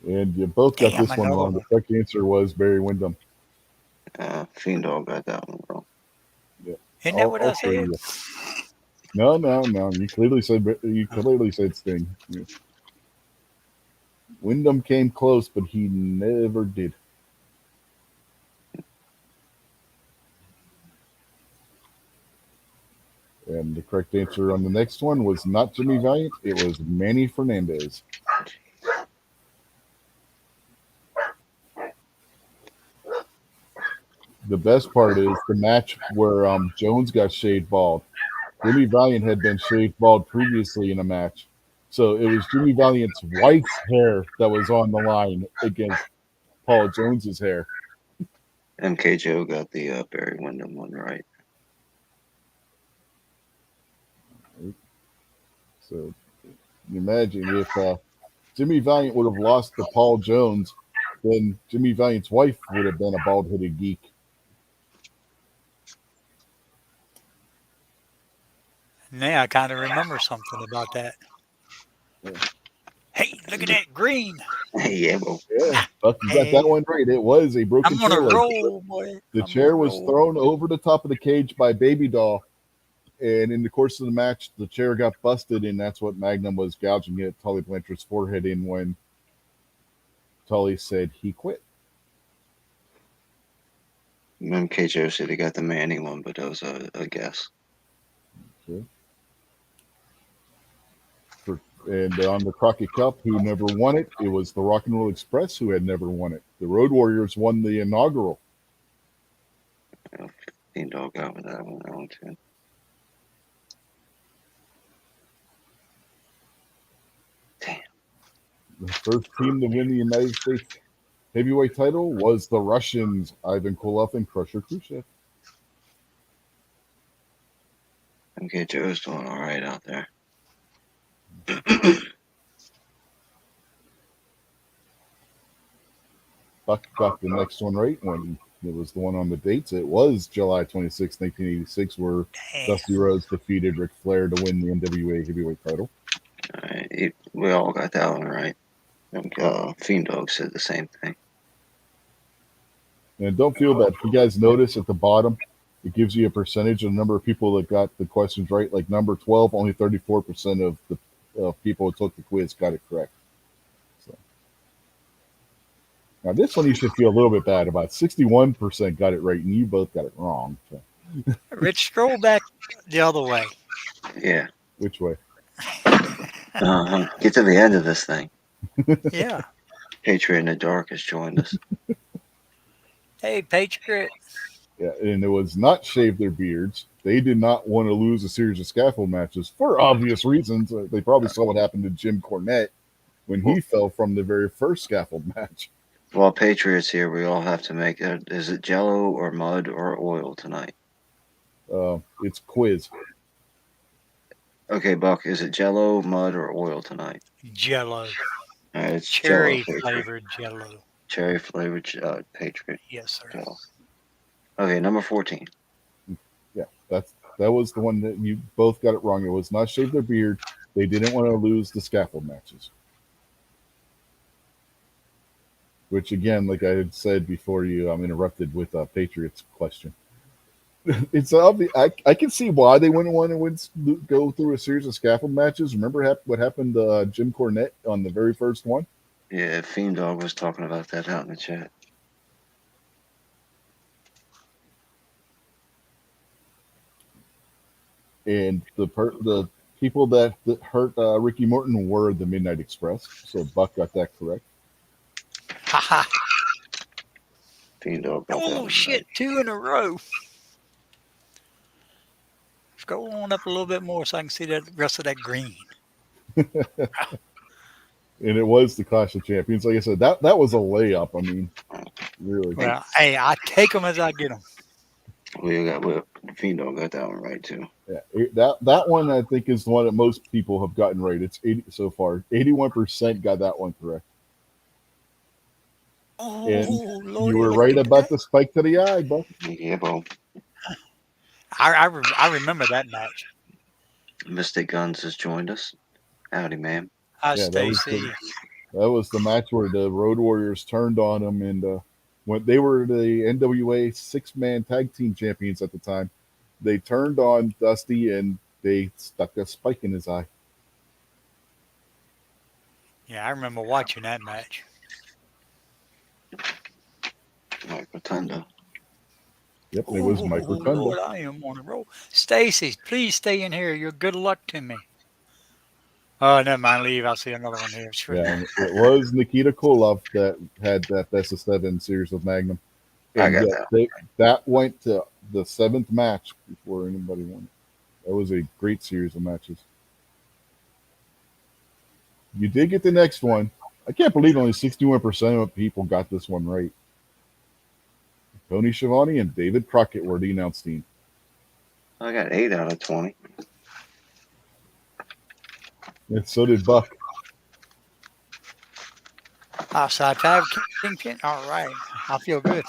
And you both got Damn, this one another wrong. The one. correct answer was Barry Windham. Fiend Dog got that one wrong. Yeah, Isn't that I'll, what I'll I show said? you. No, no, no. You clearly said Sting. Yeah. Wyndham came close, but he never did. And the correct answer on the next one was not Jimmy Valiant. It was Manny Fernandez. The best part is the match where Jones got shaved bald. Jimmy Valiant had been shaved bald previously in a match. So it was Jimmy Valiant's wife's hair that was on the line against Paul Jones's hair. MKJO got the Barry Windham one right. So imagine if Jimmy Valiant would have lost to Paul Jones, then Jimmy Valiant's wife would have been a bald headed geek. Now I kind of remember something about that. Yeah, Hey, look at that green. Yeah, well, yeah. Buck, you got that Hey, one right. It was a broken I'm on a chair leg. roll, boy. The I'm on a chair was roll. thrown over the top of the cage by Baby Doll, and in the course of the match, the chair got busted, and that's what Magnum was gouging at Tully Blanchard's forehead in when Tully said he quit. MKJO said he got the Manny one, but that was a guess. Okay. And on the Crockett Cup, who never won it, it was the Rock and Roll Express who had never won it. The Road Warriors won the inaugural. Fiend Dog got with that one wrong too. Damn. The first team to win the United States heavyweight title was the Russians, Ivan Koloff and Crusher Khrushchev. MKJO's doing all right out there. Buck got the next one right when it was the one on the dates. It was July 26, 1986, where Damn. Dusty Rhodes defeated Ric Flair to win the NWA heavyweight title. All right, we all got that one right. Fiend Dog said the same thing. And don't feel bad. If you guys notice at the bottom, it gives you a percentage of the number of people that got the questions right. Like number 12, only 34% of the people who took the quiz got it correct. So now this one you should feel a little bit bad about. 61% got it right, and you both got it wrong. So, Rich, scroll back the other way. Yeah. which way? Get to the end of this thing. Yeah. Patriot in the Dark has joined us. Hey, Patriot. Yeah, and it was not shave their beards. They did not want to lose a series of scaffold matches for obvious reasons. They probably saw what happened to Jim Cornette when he fell from the very first scaffold match. While Patriots here, we all have to make it. Is it Jello or mud or oil tonight? It's quiz. Okay, Buck, is it Jello, mud, or oil tonight? Jello. All right, it's Jello, Cherry Patriot. flavored Jello. Cherry flavored Patriot Yes, sir. Jello. Okay, number 14. Yeah, that was the one that you both got it wrong. It was not shave their beard. They didn't want to lose the scaffold matches. Which again, like I had said before, I'm interrupted with a Patriots question. It's obvious. I can see why they wouldn't want to go through a series of scaffold matches. Remember what happened to Jim Cornette on the very first one? Yeah, Fiend Dog was talking about that out in the chat. And the people that hurt Ricky Morton were the Midnight Express. So Buck got that correct. Ha ha. Fiend Dog got that Oh, one shit. right. 2 in a row. Scroll on up a little bit more so I can see the rest of that green. And it was the Clash of Champions. Like I said, that was a layup. I mean, really. Well, hey, I take them as I get them. Fiend Dog got that one right too. Yeah, that one I think is the one that most people have gotten right. It's 80 so far. 81% got that one correct. And Oh, you Lordy, were look right at about that. the spike to the eye, Buck. Yeah, bro. I remember that match. Mystic Guns has joined us. Howdy, ma'am. Hi, Yeah, Stacy. that was the match where the Road Warriors turned on them, and when they were the NWA six-man tag team champions at the time, they turned on Dusty and they stuck a spike in his eye. Yeah, I remember watching that match. Mike Rotunda. Yep, it was Mike Oh, Rotunda. Lord, I am on a roll. Stacy, please stay in here. You're good luck to me. Oh, never mind. Leave. I'll see another one here. Sure. Yeah, and it was Nikita Koloff that had that best of seven series with Magnum, I and got yet that. that went to the seventh match before anybody won it. That was a great series of matches. You did get the next one. I can't believe only 61% of people got this one right. Tony Schiavone and David Crockett were the announce team. I got 8 out of 20. And so did Buck. Outside five Kingpin. All right. I feel good.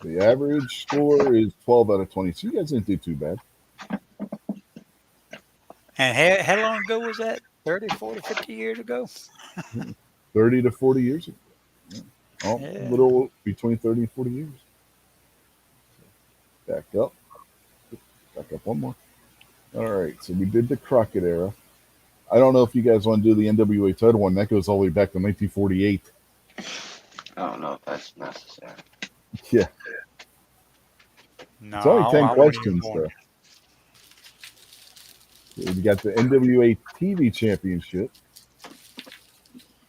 The average score is 12 out of 20. So you guys didn't do too bad. And how long ago was that? 30, 40, 50 years ago? 30 to 40 years ago. Yeah. Oh, a Yeah. little between 30 and 40 years. Back up. Back up one more. All right. So we did the Crockett era. I don't know if you guys want to do the NWA title one. That goes all the way back to 1948. I don't know if that's necessary. Yeah. No, It's only 10 I wasn't even questions, born. though. You got the NWA TV Championship.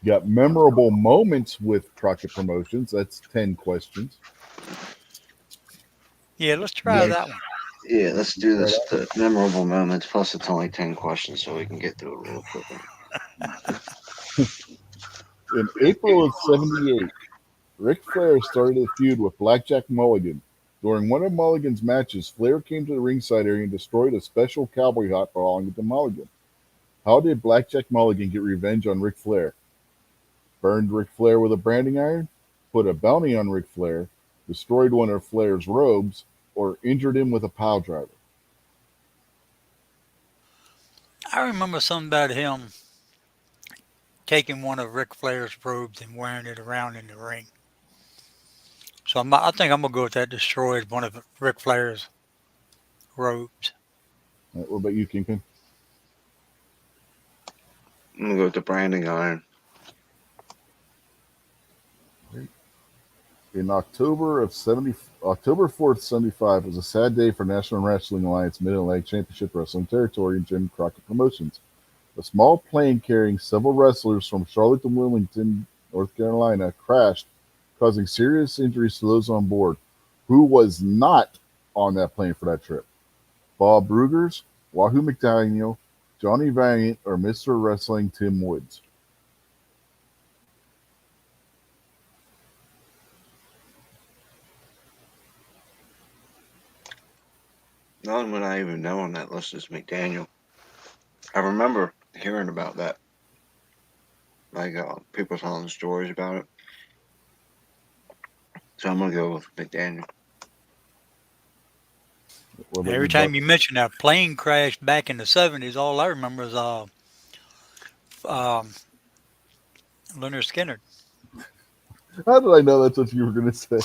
You got memorable moments with Crockett Promotions. That's 10 questions. Yeah, let's You try got that one. Yeah, let's do right this. out. The memorable moments. Plus, it's only 10 questions, so we can get through it real quickly. In April of 78, Ric Flair started a feud with Blackjack Mulligan. During one of Mulligan's matches, Flair came to the ringside area and destroyed a special cowboy hat belonging to Mulligan. How did Blackjack Mulligan get revenge on Ric Flair? Burned Ric Flair with a branding iron, put a bounty on Ric Flair, destroyed one of Flair's robes, or injured him with a pile driver. I remember something about him taking one of Ric Flair's robes and wearing it around in the ring. So I think I'm gonna go with that. Destroyed one of Ric Flair's robes. What about you, Kingpin? I'm gonna go with the branding iron. In October 4th, 75 was a sad day for National Wrestling Alliance Mid-Atlantic Championship Wrestling Territory and Jim Crockett Promotions. A small plane carrying several wrestlers from Charlotte to Wilmington, North Carolina, crashed, causing serious injuries to those on board. Who was not on that plane for that trip? Bob Brugers, Wahoo McDaniel, Johnny Valiant, or Mr. Wrestling Tim Woods? No one would I even know on that list is McDaniel. I remember hearing about that. Like, people telling stories about it. So I'm gonna go with McDaniel. What about Every you, Buck? time you mention that plane crash back in the '70s, all I remember is um, Leonard Skinner. How did I know that's what you were going to say?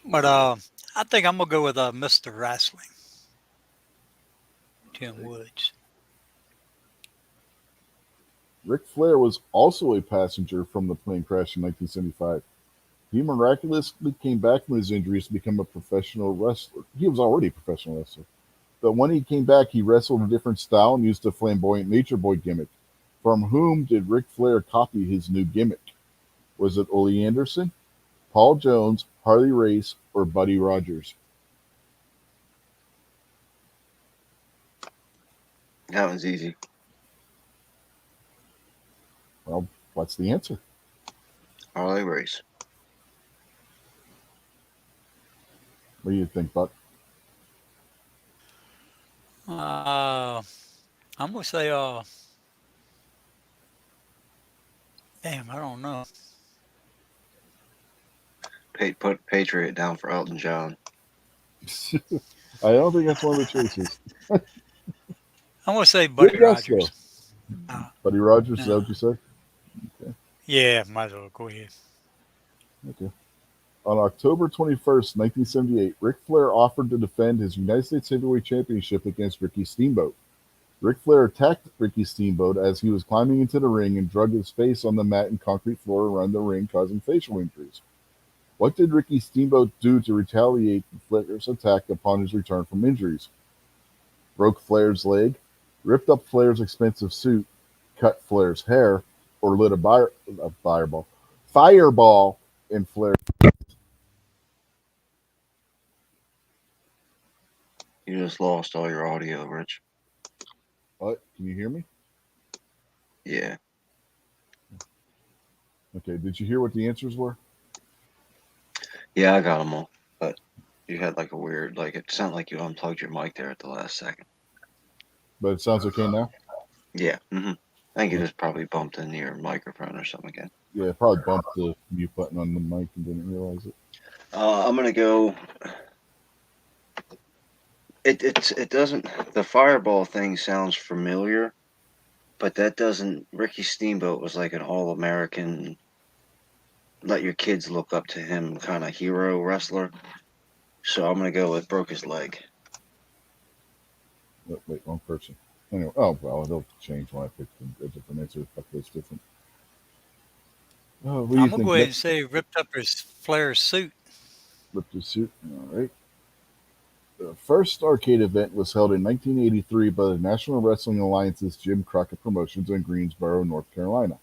But I think I'm gonna go with Mr. Wrestling, Tim Woods. Ric Flair was also a passenger from the plane crash in 1975. He miraculously came back from his injuries to become a professional wrestler. He was already a professional wrestler. But when he came back, he wrestled a different style and used a flamboyant Nature Boy gimmick. From whom did Ric Flair copy his new gimmick? Was it Ole Anderson, Paul Jones, Harley Race, or Buddy Rogers? That one's easy. Well, what's the answer? Harley Race. What do you think, Buck? Uh, I'm gonna say damn, I don't know. Put Patriot down for Elton John. I don't think that's one of the choices. I'm gonna say Good Buddy guess though. Rogers. Uh, Buddy Rogers, is that no. what you say? Okay. Yeah, might as well go ahead. Okay. On October 21st, 1978, Ric Flair offered to defend his United States Heavyweight Championship against Ricky Steamboat. Ric Flair attacked Ricky Steamboat as he was climbing into the ring and drug his face on the mat and concrete floor around the ring, causing facial injuries. What did Ricky Steamboat do to retaliate for Flair's attack upon his return from injuries? Broke Flair's leg, ripped up Flair's expensive suit, cut Flair's hair, or lit a fireball in Flair. You just lost all your audio, Rich. What? Can you hear me? Yeah. Okay. Did you hear what the answers were? Yeah, I got them all. But you had like a weird, like it sounded like you unplugged your mic there at the last second. But it sounds okay now. Yeah. I think you Okay. just probably bumped into your microphone or something again. Yeah, probably bumped the mute button on the mic and didn't realize it. I'm gonna go. It doesn't. The fireball thing sounds familiar, but that doesn't. Ricky Steamboat was like an all-American, let your kids look up to him kind of hero wrestler. So I'm gonna go with broke his leg. Oh, wait, wrong person. Anyway, oh well, it'll change when I pick a different answer. If it's different. Oh, what do you I'm gonna think? go ahead and Next, say ripped up his Flair's suit. ripped his suit. All right. The first arcade event was held in 1983 by the National Wrestling Alliance's Jim Crockett Promotions in Greensboro, North Carolina.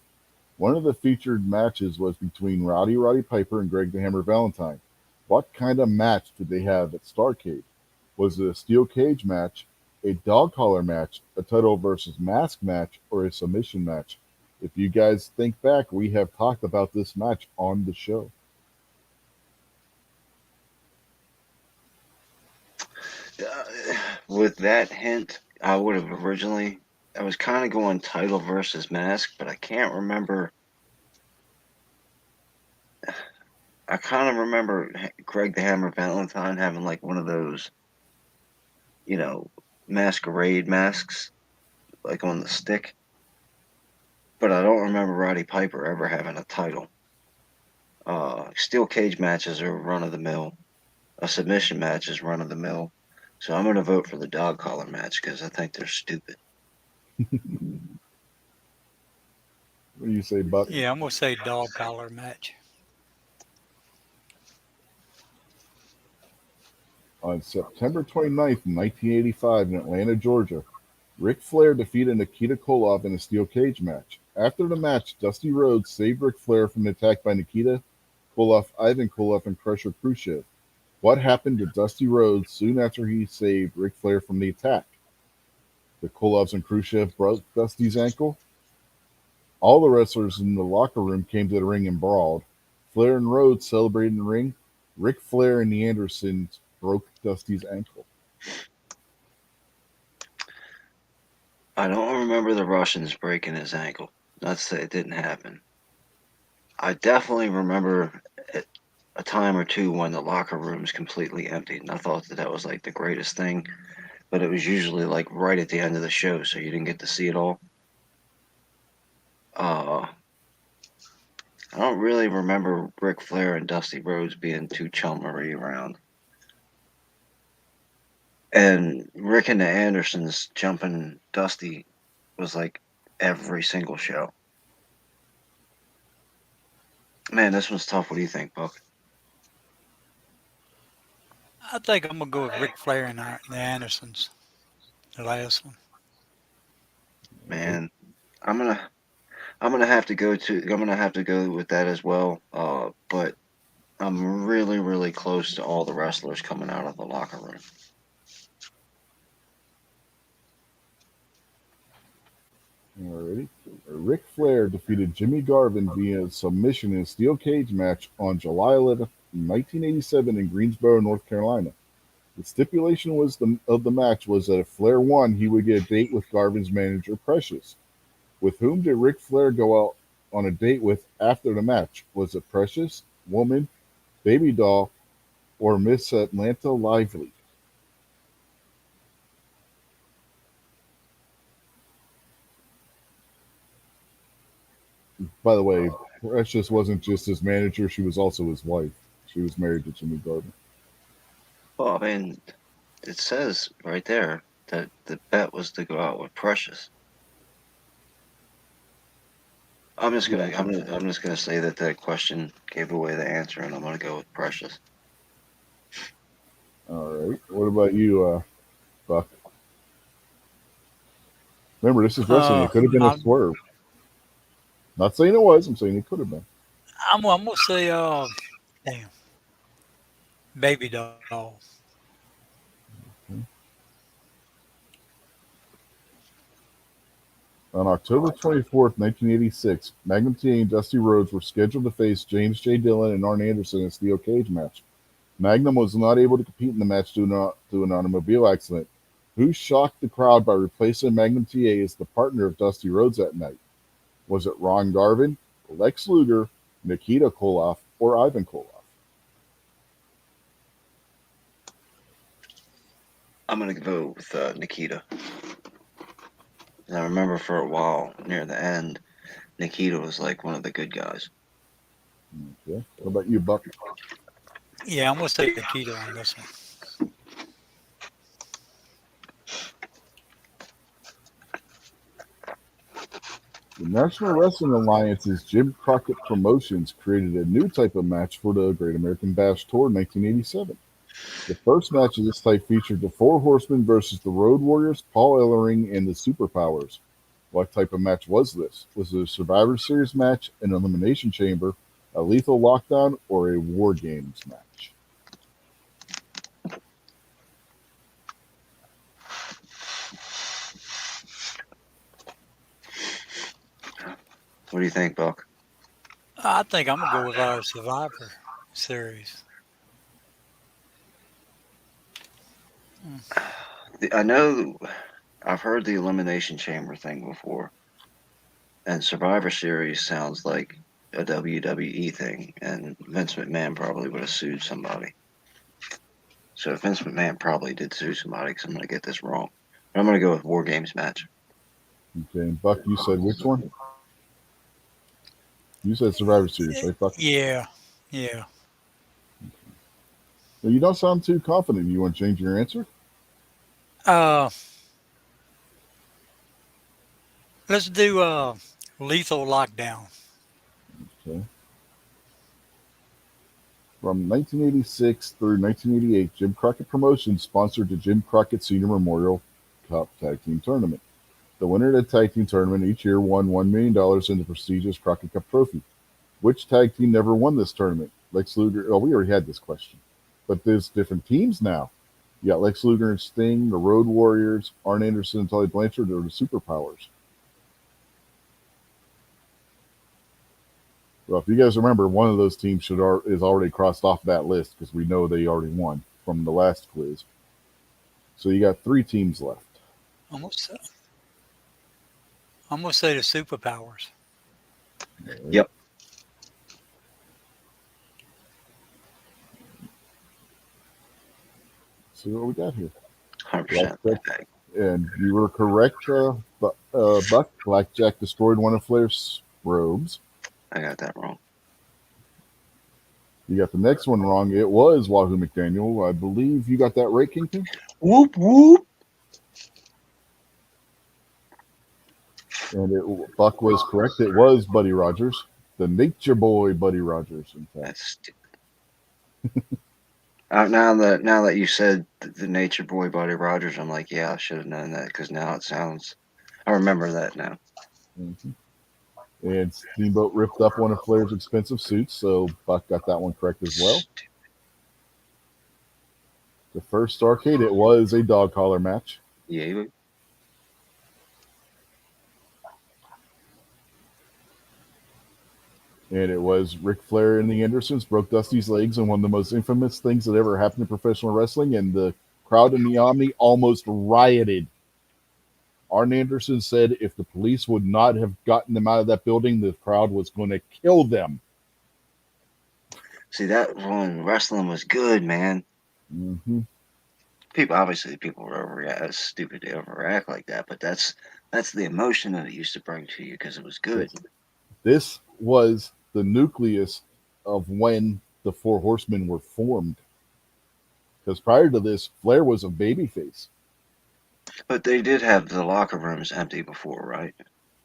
One of the featured matches was between Roddy Piper and Greg the Hammer Valentine. What kind of match did they have at Starcade? Was it a steel cage match, a dog collar match, a title versus mask match, or a submission match? If you guys think back, we have talked about this match on the show. With that hint, I would have originally. I was kind of going title versus mask, but I can't remember. I kind of remember Greg the Hammer Valentine having like one of those, you know, masquerade masks, like on the stick. But I don't remember Roddy Piper ever having a title. Steel cage matches are run of the mill. A submission match is run of the mill. So I'm going to vote for the dog collar match because I think they're stupid. What do you say, Buck? Yeah, I'm gonna say dog collar match. On September 29th, 1985, in Atlanta, Georgia, Ric Flair defeated Nikita Koloff in a steel cage match. After the match, Dusty Rhodes saved Ric Flair from an attack by Nikita Koloff, Ivan Koloff, and Crusher Khrushchev. What happened to Dusty Rhodes soon after he saved Ric Flair from the attack? The Koloffs and Khrushchev broke Dusty's ankle. All the wrestlers in the locker room came to the ring and brawled. Flair and Rhodes celebrated in the ring. Ric Flair and the Andersons broke Dusty's ankle. I don't remember the Russians breaking his ankle. Not to say it didn't happen. I definitely remember a time or two when the locker room's completely emptied, and I thought that was like the greatest thing. But it was usually like right at the end of the show, so you didn't get to see it all. Uh, I don't really remember Ric Flair and Dusty Rhodes being too chummery around. And Rick and the Andersons jumping Dusty was like every single show. Man, this one's tough. What do you think, Buck? I think I'm gonna go with Ric Flair and the Andersons. The last one. Right? Man, I'm gonna I'm gonna have to go with that as well. But I'm really really close to all the wrestlers coming out of the locker room. Alrighty. Ric Flair defeated Jimmy Garvin via submission in a steel cage match on July 11th, 1987 in Greensboro, North Carolina. The stipulation of the match was that if Flair won, he would get a date with Garvin's manager, Precious. With whom did Ric Flair go out on a date with after the match? Was it Precious, Woman, Baby Doll, or Miss Atlanta Lively? By the way, Precious wasn't just his manager; she was also his wife. She was married to Jimmy Garvin. Well, I mean, it says right there that the bet was to go out with Precious. Yeah. I'm just gonna say that that question gave away the answer, and I'm gonna go with Precious. All right. What about you, Buck? Remember, this is wrestling. It could have been a I'm swerve. Not saying it was. I'm saying it could have been. I'm gonna say damn, baby doll. On October 24th, 1986, Magnum TA and Dusty Rhodes were scheduled to face James J. Dillon and Arn Anderson in a steel cage match. Magnum was not able to compete in the match due to an automobile accident. Who shocked the crowd by replacing Magnum TA as the partner of Dusty Rhodes that night? Was it Ron Garvin, Lex Luger, Nikita Koloff, or Ivan Koloff? I'm gonna go with Nikita. And I remember for a while near the end, Nikita was like one of the good guys. Okay. What about you, Buck? Yeah, I'm gonna say Nikita on this one. The National Wrestling Alliance's Jim Crockett Promotions created a new type of match for the Great American Bash Tour in 1987. The first match of this type featured the Four Horsemen versus the Road Warriors, Paul Ellering, and the Superpowers. What type of match was this? Was it a Survivor Series match, an Elimination Chamber, a Lethal Lockdown, or a War Games match? What do you think, Buck? I think I'm gonna go with our Survivor series. Mm. I know I've heard the Elimination Chamber thing before, and Survivor Series sounds like a WWE thing, and Vince McMahon probably would have sued somebody. So Vince McMahon probably did sue somebody because I'm going to get this wrong. But I'm going to go with War Games match. Okay, and Buck, you said which one? You said Survivor Series, right, Buck? Yeah, yeah. Well, you don't sound too confident. You want to change your answer? Uh, let's do lethal lockdown. Okay. From 1986 through 1988, Jim Crockett Promotions sponsored the Jim Crockett Senior Memorial Cup Tag Team Tournament. The winner of the tag team tournament each year won $1 million in the prestigious Crockett Cup trophy. Which tag team never won this tournament? Lex Luger. Oh, we already had this question. But there's different teams now. You got Lex Luger and Sting, the Road Warriors, Arn Anderson and Tully Blanchard, or the Superpowers. Well, if you guys remember, one of those teams is already crossed off that list because we know they already won from the last quiz. So you got three teams left. I'm gonna say, I'm gonna say the superpowers. All right. Yep. See what we got here. 100%. Blackjack, and you were correct, Buck. Blackjack destroyed one of Flair's robes. I got that wrong. You got the next one wrong. It was Wahoo McDaniel. I believe you got that right, Kingpin. Whoop, whoop. And Buck was correct. It was Buddy Rogers, the Nature Boy Buddy Rogers. In fact, That's stupid. Now that you said the Nature Boy Buddy Rogers, I'm like, yeah, I should have known that because now it sounds. I remember that now. hmm and Steamboat ripped up one of Flair's expensive suits, so Buck got that one correct as well. The first Starcade, it was a dog collar match. Yeah. And it was Ric Flair and the Andersons broke Dusty's legs in one of the most infamous things that ever happened in professional wrestling, and the crowd in the Omni almost rioted. Arn Anderson said if the police would not have gotten them out of that building, the crowd was going to kill them. See, that when wrestling was good, man. hmm People were overreact, stupid to overreact like that, but that's the emotion that it used to bring to you because it was good. This was the nucleus of when the Four Horsemen were formed. Because prior to this, Flair was a babyface. But they did have the locker rooms empty before, right?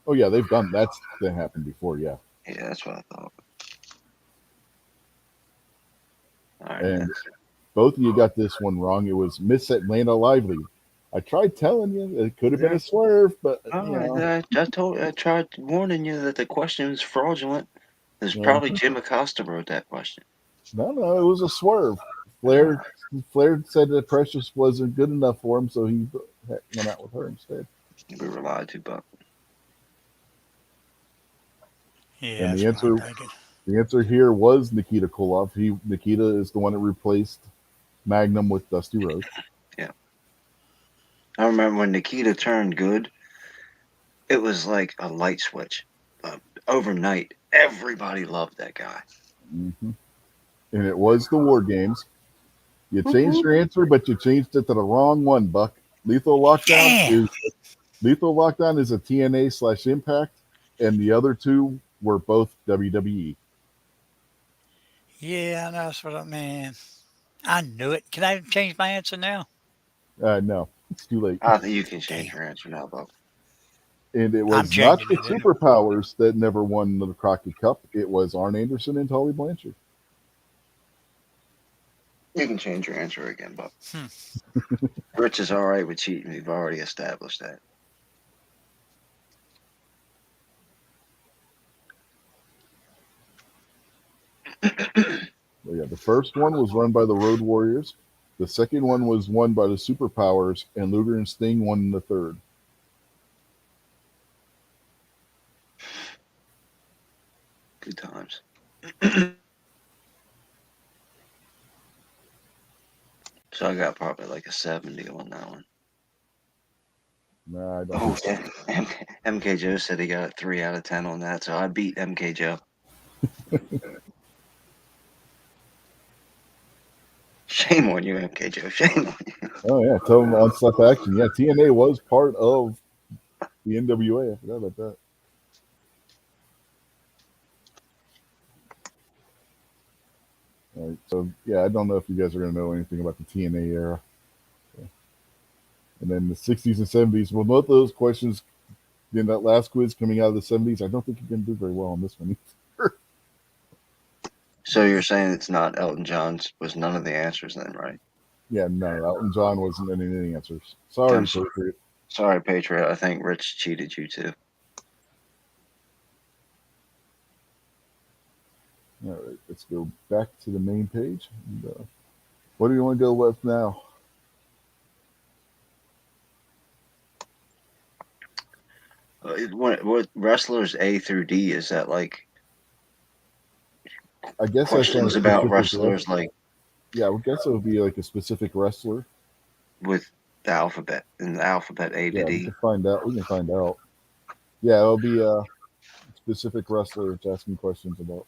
Oh yeah, they've done that's that happened before, yeah. Yeah, that's what I thought. All right, And next. both of you got this one wrong. It was Miss Atlanta Lively. I tried telling you it could have been Yeah. a swerve, but Oh, I tried warning you that the question was fraudulent. There's you know, probably Jim Acosta wrote that question. no, it was a swerve. Uh, Flair said that Precious wasn't good enough for him, so he went out with her instead. we were lied to, but Yeah, And that's what I'm thinking. the answer here was Nikita Koloff. Nikita is the one that replaced Magnum with Dusty Rhodes. yeah. I remember when Nikita turned good, it was like a light switch. Overnight, everybody loved that guy. Hmm. And it was the War Games. You changed Mhm. your answer, but you changed it to the wrong one, Buck. Damn. Lethal Lockdown is a TNA/Impact, and the other two were both WWE. Yeah, that's what I mean. I knew it. Can I change my answer now? No, it's too late. I think you can change Damn. your answer now, Bob. And it I'm was not changing the it anyway. Superpowers that never won the Crockett Cup. It was Arn Anderson and Tully Blanchard. You can change your answer again, Bob. Hmm. Rich is all right with cheating. We've already established that. But yeah, the first one was run by the Road Warriors. The second one was won by the Superpowers, and Luger and Sting won the third. Good times. So I got probably like a 70 on that one. Nah, I don't Oh, think so. yeah. MK Joe said he got a 3 out of 10 on that, so I beat MK Joe. Shame on you, MK Joe. Shame on you. Oh yeah, tell them on Slap Action. Yeah, TNA was part of the NWA. I forgot about that. All right, so yeah, I don't know if you guys are gonna know anything about the TNA era. And then the 60s and 70s. Well, both of those questions in that last quiz coming out of the 70s, I don't think you're going to do very well on this one. So you're saying it's not Elton John's, was none of the answers then, right? Yeah, no, Elton John wasn't in any answers. I'm Sorry, so, Patriot. sorry, Patriot. I think Rich cheated you too. All right, let's go back to the main page. And, what do you want to go with now? What wrestlers A through D is that like I guess that's on a questions about specific wrestlers like Yeah, I would guess it would be like a specific wrestler. with the alphabet in the alphabet A to Yeah, we D? can find out. We can find out. Yeah, it'll be a specific wrestler it's asking questions about.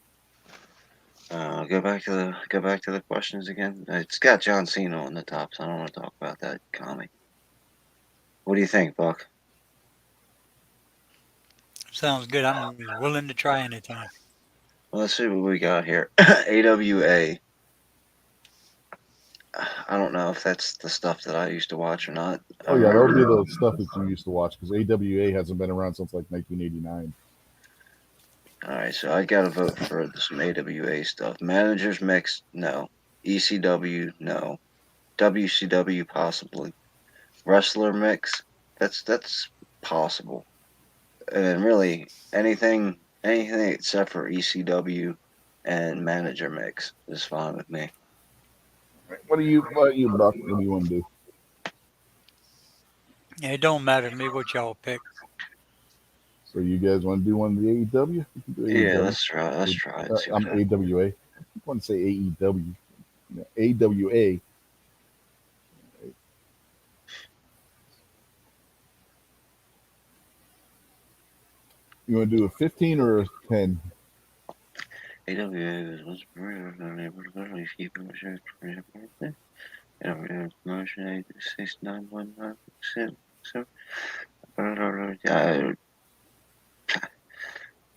Go back to the questions again. It's got John Cena on the top, so I don't want to talk about that comic. What do you think, Buck? Sounds good. I'm willing to try anytime. Well, let's see what we got here. AWA. I don't know if that's the stuff that I used to watch or not. I Oh yeah, that'll be remember. the stuff that you used to watch because AWA hasn't been around since like 1989. All right, so I got to vote for some AWA stuff. Managers mix, no. ECW, no. WCW, possibly. Wrestler mix, that's possible. And really, anything except for ECW and manager mix is fine with me. What are you, Buck? What do you want to do? Yeah, it don't matter to me what y'all pick. So you guys want to do one of the AEW? We can do Yeah, AEW. let's try. Let's try it. See what I'm happens. AWA. I want to say AEW. AWA. You want to do a 15 or a 10? AWA was unable to literally keep him assured for his birthday. Promotion 69196. So,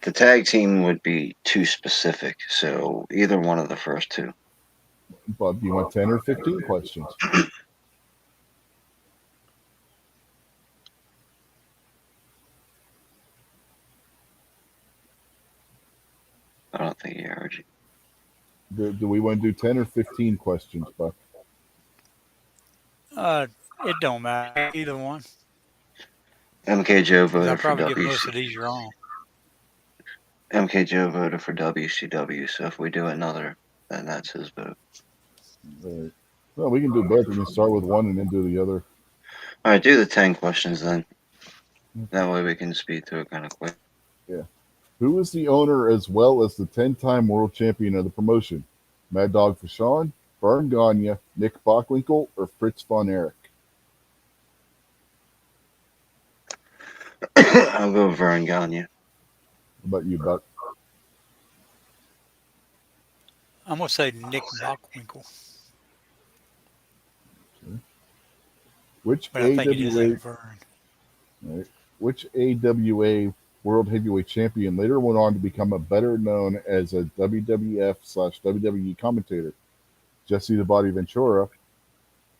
The tag team would be too specific, so either one of the first two. But do you want 10 or 15 questions? I don't think he heard you. Do we want to do 10 or 15 questions, Buck? It don't matter either one MK Joe because I voted for probably get WC. most of these wrong. MK Joe voted for WCW, so if we do another, then that's his vote. Right. Well, we can do both. We can start with one and then do the other. All right, do the 10 questions then. That way we can speed through it kind of quick. Yeah. Who is the owner as well as the 10-time world champion of the promotion? Mad Dog Vachon, Vern Gagne, Nick Bockwinkel, or Fritz von Erich? I'll go with Vern Gagne. How about you, Buck? I'm gonna say Nick Bockwinkel, Which but I think it is AWA that Vern. right, which AWA World Heavyweight Champion later went on to become a better known as a WWF/WWE commentator? Jesse the Body Ventura,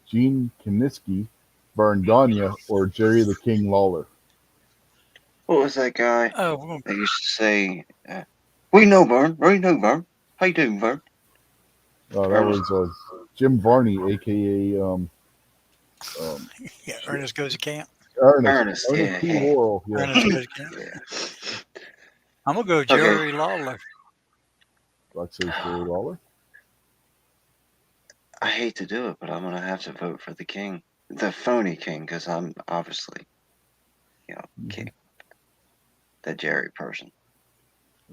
Gene Kiniski, Vern Gagne, or Jerry the King Lawler? What was that guy Oh, we're gonna, that used to say, we know Vern, we know Vern. How you doing, Vern? That was Jim Varney, aka yeah, shit, Ernest goes to camp. Ernest Ernest, Ernest P. yeah. Worrell. Yeah, Ernest goes to camp. Yeah. I'm gonna go Okay. Jerry Lawler. Buck says Jerry Lawler. I hate to do it, but I'm going to have to vote for the king. The phony king, because I'm obviously, king. The Jerry person.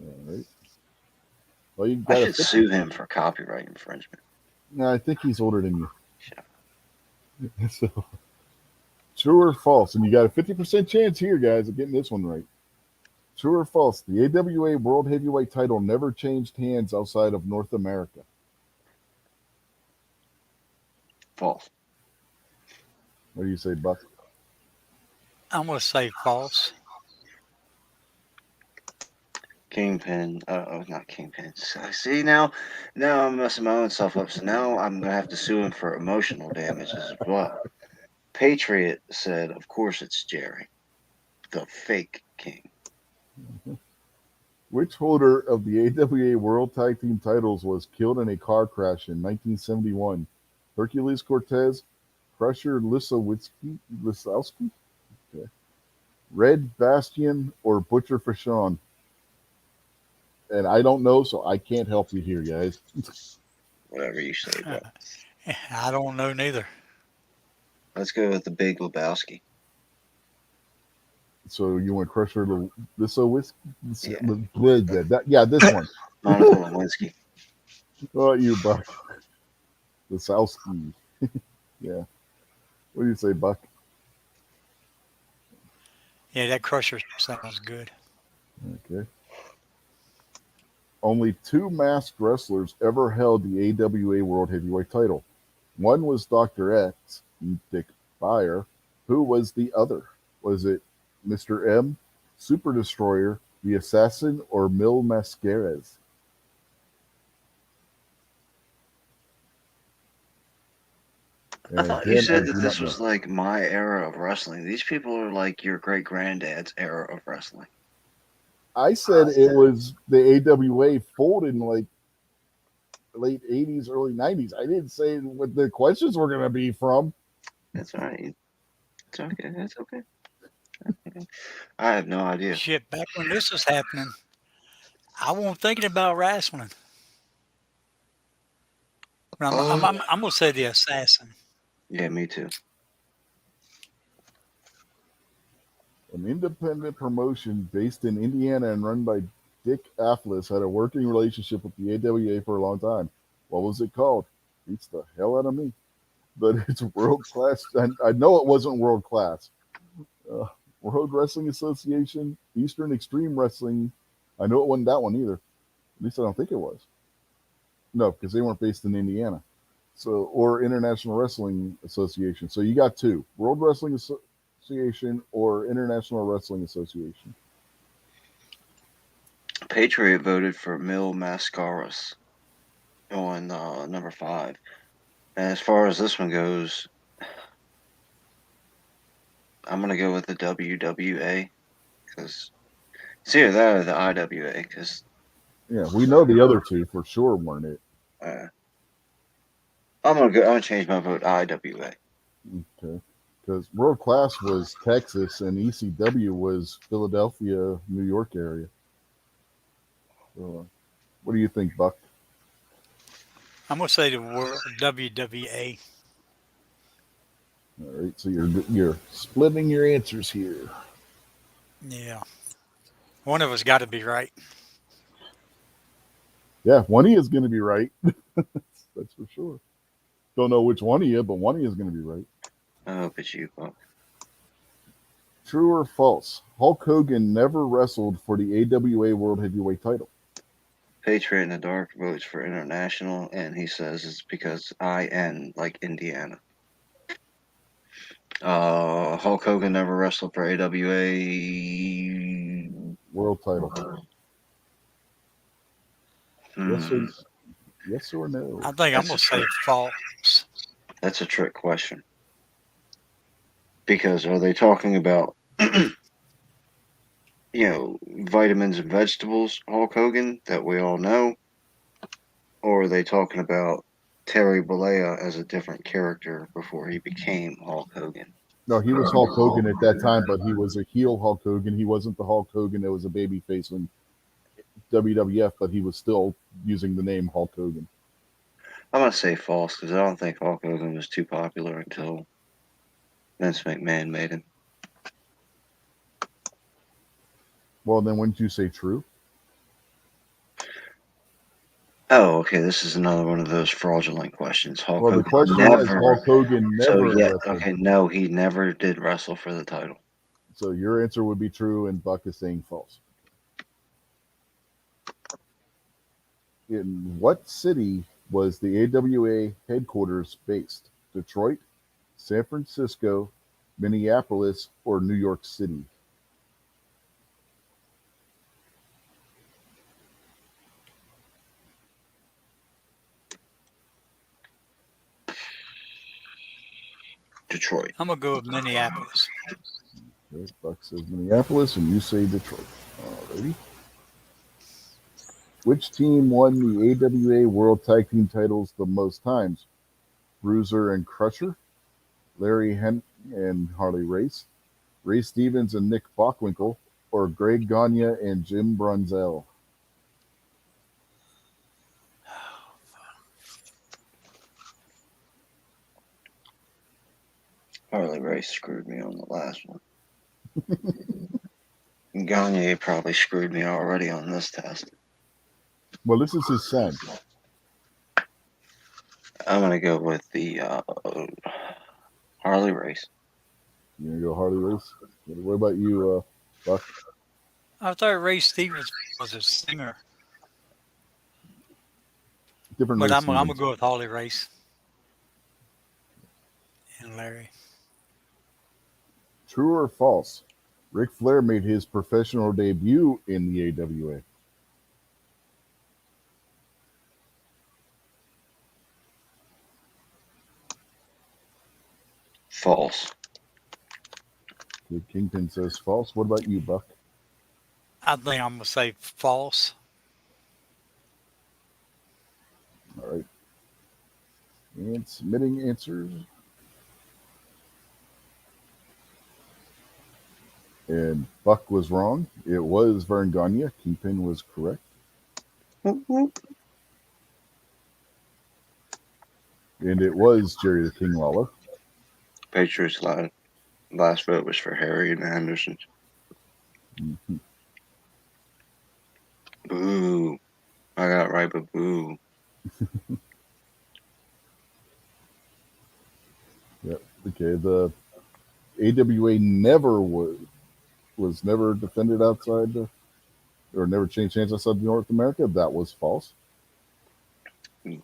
All right. Well, you I got a should 50. sue him for copyright infringement. No, I think he's older than you. Shut up. So, true or false? And you got a 50% chance here, guys, of getting this one right. True or false? The AWA World Heavyweight title never changed hands outside of North America. False. What do you say, Buck? I'm gonna say false. Kingpin. Not Kingpin. See, now I'm messing my own self up. So now I'm going to have to sue him for emotional damages as well. Patriot said, of course it's Jerry, the fake king. Which holder of the AWA World Tag Team titles was killed in a car crash in 1971? Hercules Cortez, Crusher Lisowski, okay. Red Bastion, or Butcher Fashawn? And I don't know, so I can't help you here, guys. Whatever you say, bro. I don't know neither. Let's go with the Big Lebowski. So you want Crusher Lisowski? Yeah. Yeah, this one. Monica Lewinsky. Oh, you, Buck. Lisowski. Yeah. What do you say, Buck? Yeah, that Crusher sounds good. Okay. Only two masked wrestlers ever held the AWA World Heavyweight title. One was Dr. X, Dick Beyer. Who was the other? Was it Mr. M, Super Destroyer, the Assassin, or Mil Mascares? I And thought you again, I said that do this not know. was like my era of wrestling. These people are like your great granddad's era of wrestling. I said it was the AWA folded in like late 80s, early 90s. I didn't say what the questions were going to be from. That's all right. It's okay. That's okay. I have no idea. Shit, back when this was happening, I wasn't thinking about wrestling. But I'm gonna say the assassin. Yeah, me too. An independent promotion based in Indiana and run by Dick Afflis had a working relationship with the AWA for a long time. What was it called? Beats the hell out of me. But it's world class. And I know it wasn't world class. Uh, World Wrestling Association, Eastern Extreme Wrestling. I know it wasn't that one either. At least I don't think it was. No, because they weren't based in Indiana. So, or International Wrestling Association. So you got two: World Wrestling Association or International Wrestling Association. Patriot voted for Mil Mascaras on number 5. And as far as this one goes, I'm gonna go with the WWA because it's either that or the IWA because Yeah, we know the other two for sure weren't it. uh, I'm gonna change my vote IWA. Okay. Because world class was Texas and ECW was Philadelphia, New York area. So, what do you think, Buck? I'm gonna say the word WWA. All right, so you're splitting your answers here. Yeah, one of us got to be right. Yeah, one of you is going to be right. That's for sure. Don't know which one of you, but one of you is going to be right. I hope it's you, Buck. True or false? Hulk Hogan never wrestled for the AWA World Heavyweight title. Patriot in the Dark votes for international, and he says it's because IN like Indiana. Hulk Hogan never wrestled for AWA. World title. Yes or Hmm, yes or I no? think I'm that's a gonna trick. say false. That's a trick question because are they talking about vitamins and vegetables, Hulk Hogan, that we all know, or are they talking about Terry Bollea as a different character before he became Hulk Hogan? No, he was Hulk Hogan at that time, but he was a heel Hulk Hogan. He wasn't the Hulk Hogan that was a babyface in WWF, but he was still using the name Hulk Hogan. I'm gonna say false because I don't think Hulk Hogan was too popular until Vince McMahon made him. Well, then wouldn't you say true? Oh, okay. This is another one of those fraudulent questions. Hulk Well, the Hogan question was never. Hulk Hogan So never yeah, wrestled. okay. No, he never did wrestle for the title. So your answer would be true, and Buck is saying false. In what city was the AWA headquarters based? Detroit, San Francisco, Minneapolis, or New York City? Detroit. I'm gonna go with Minneapolis. Okay, Buck says Minneapolis, and you say Detroit. Alrighty. Which team won the AWA World Tag Team titles the most times? Bruiser and Crusher, Larry Hent and Harley Race, Ray Stevens and Nick Bockwinkel, or Greg Gagne and Jim Brunzell? Harley Race screwed me on the last one. Gagne probably screwed me already on this test. Well, this is his son. I'm gonna go with the Harley Race. You gonna go Harley Race? What about you, Buck? I thought Ray Stevens was a singer, Different but Ray I'm gonna Stevens. go with Holly Race and Larry. True or false? Ric Flair made his professional debut in the AWA. False. The Kingpin says false. What about you, Buck? I think I'm gonna say false. All right. And submitting answers. And Buck was wrong. It was Vern Gagne. Kingpin was correct. And it was Jerry the King Lawler. Patriots last vote was for Harry and the Hendersons. Mhm. Boo. I got it right, but boo. Yep. Okay. The AWA never was never defended outside or never changed hands outside North America. That was false.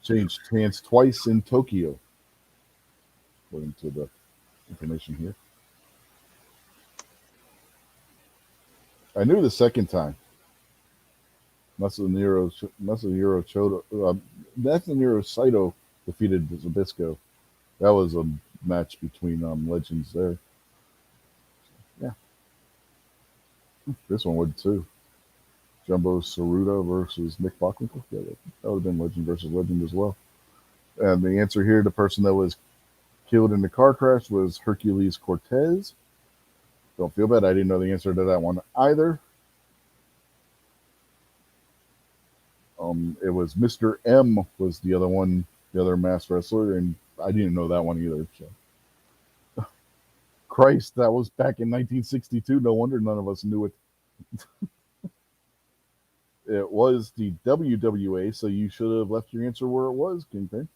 Changed hands twice in Tokyo, according to the information here. I knew the second time. Masahiro Chodo. Masahiro Saito defeated Zabisco. That was a match between legends there. Yeah, this one would too. Jumbo Saruda versus Nick Bockwinkel. Yeah, that would have been legend versus legend as well. And the answer here, the person that was killed in the car crash was Hercules Cortez. Don't feel bad. I didn't know the answer to that one either. It was Mr. M was the other one, the other masked wrestler, and I didn't know that one either. So. Christ, that was back in 1962. No wonder none of us knew it. It was the WWA, so you should have left your answer where it was, Kingpin.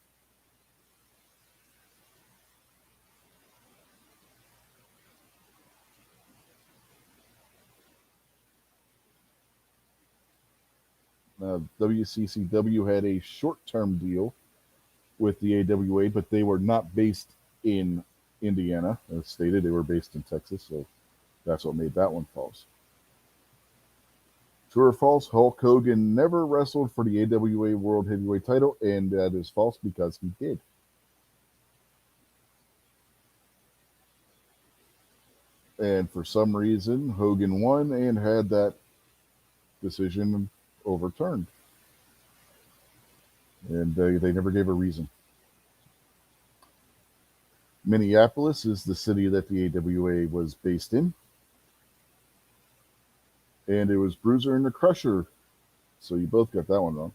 WCCW had a short-term deal with the AWA, but they were not based in Indiana. As stated, they were based in Texas, so that's what made that one false. True or false, Hulk Hogan never wrestled for the AWA World Heavyweight title, and that is false because he did. And for some reason, Hogan won and had that decision overturned. And they never gave a reason. Minneapolis is the city that the AWA was based in. And it was Bruiser and the Crusher. So you both got that one wrong.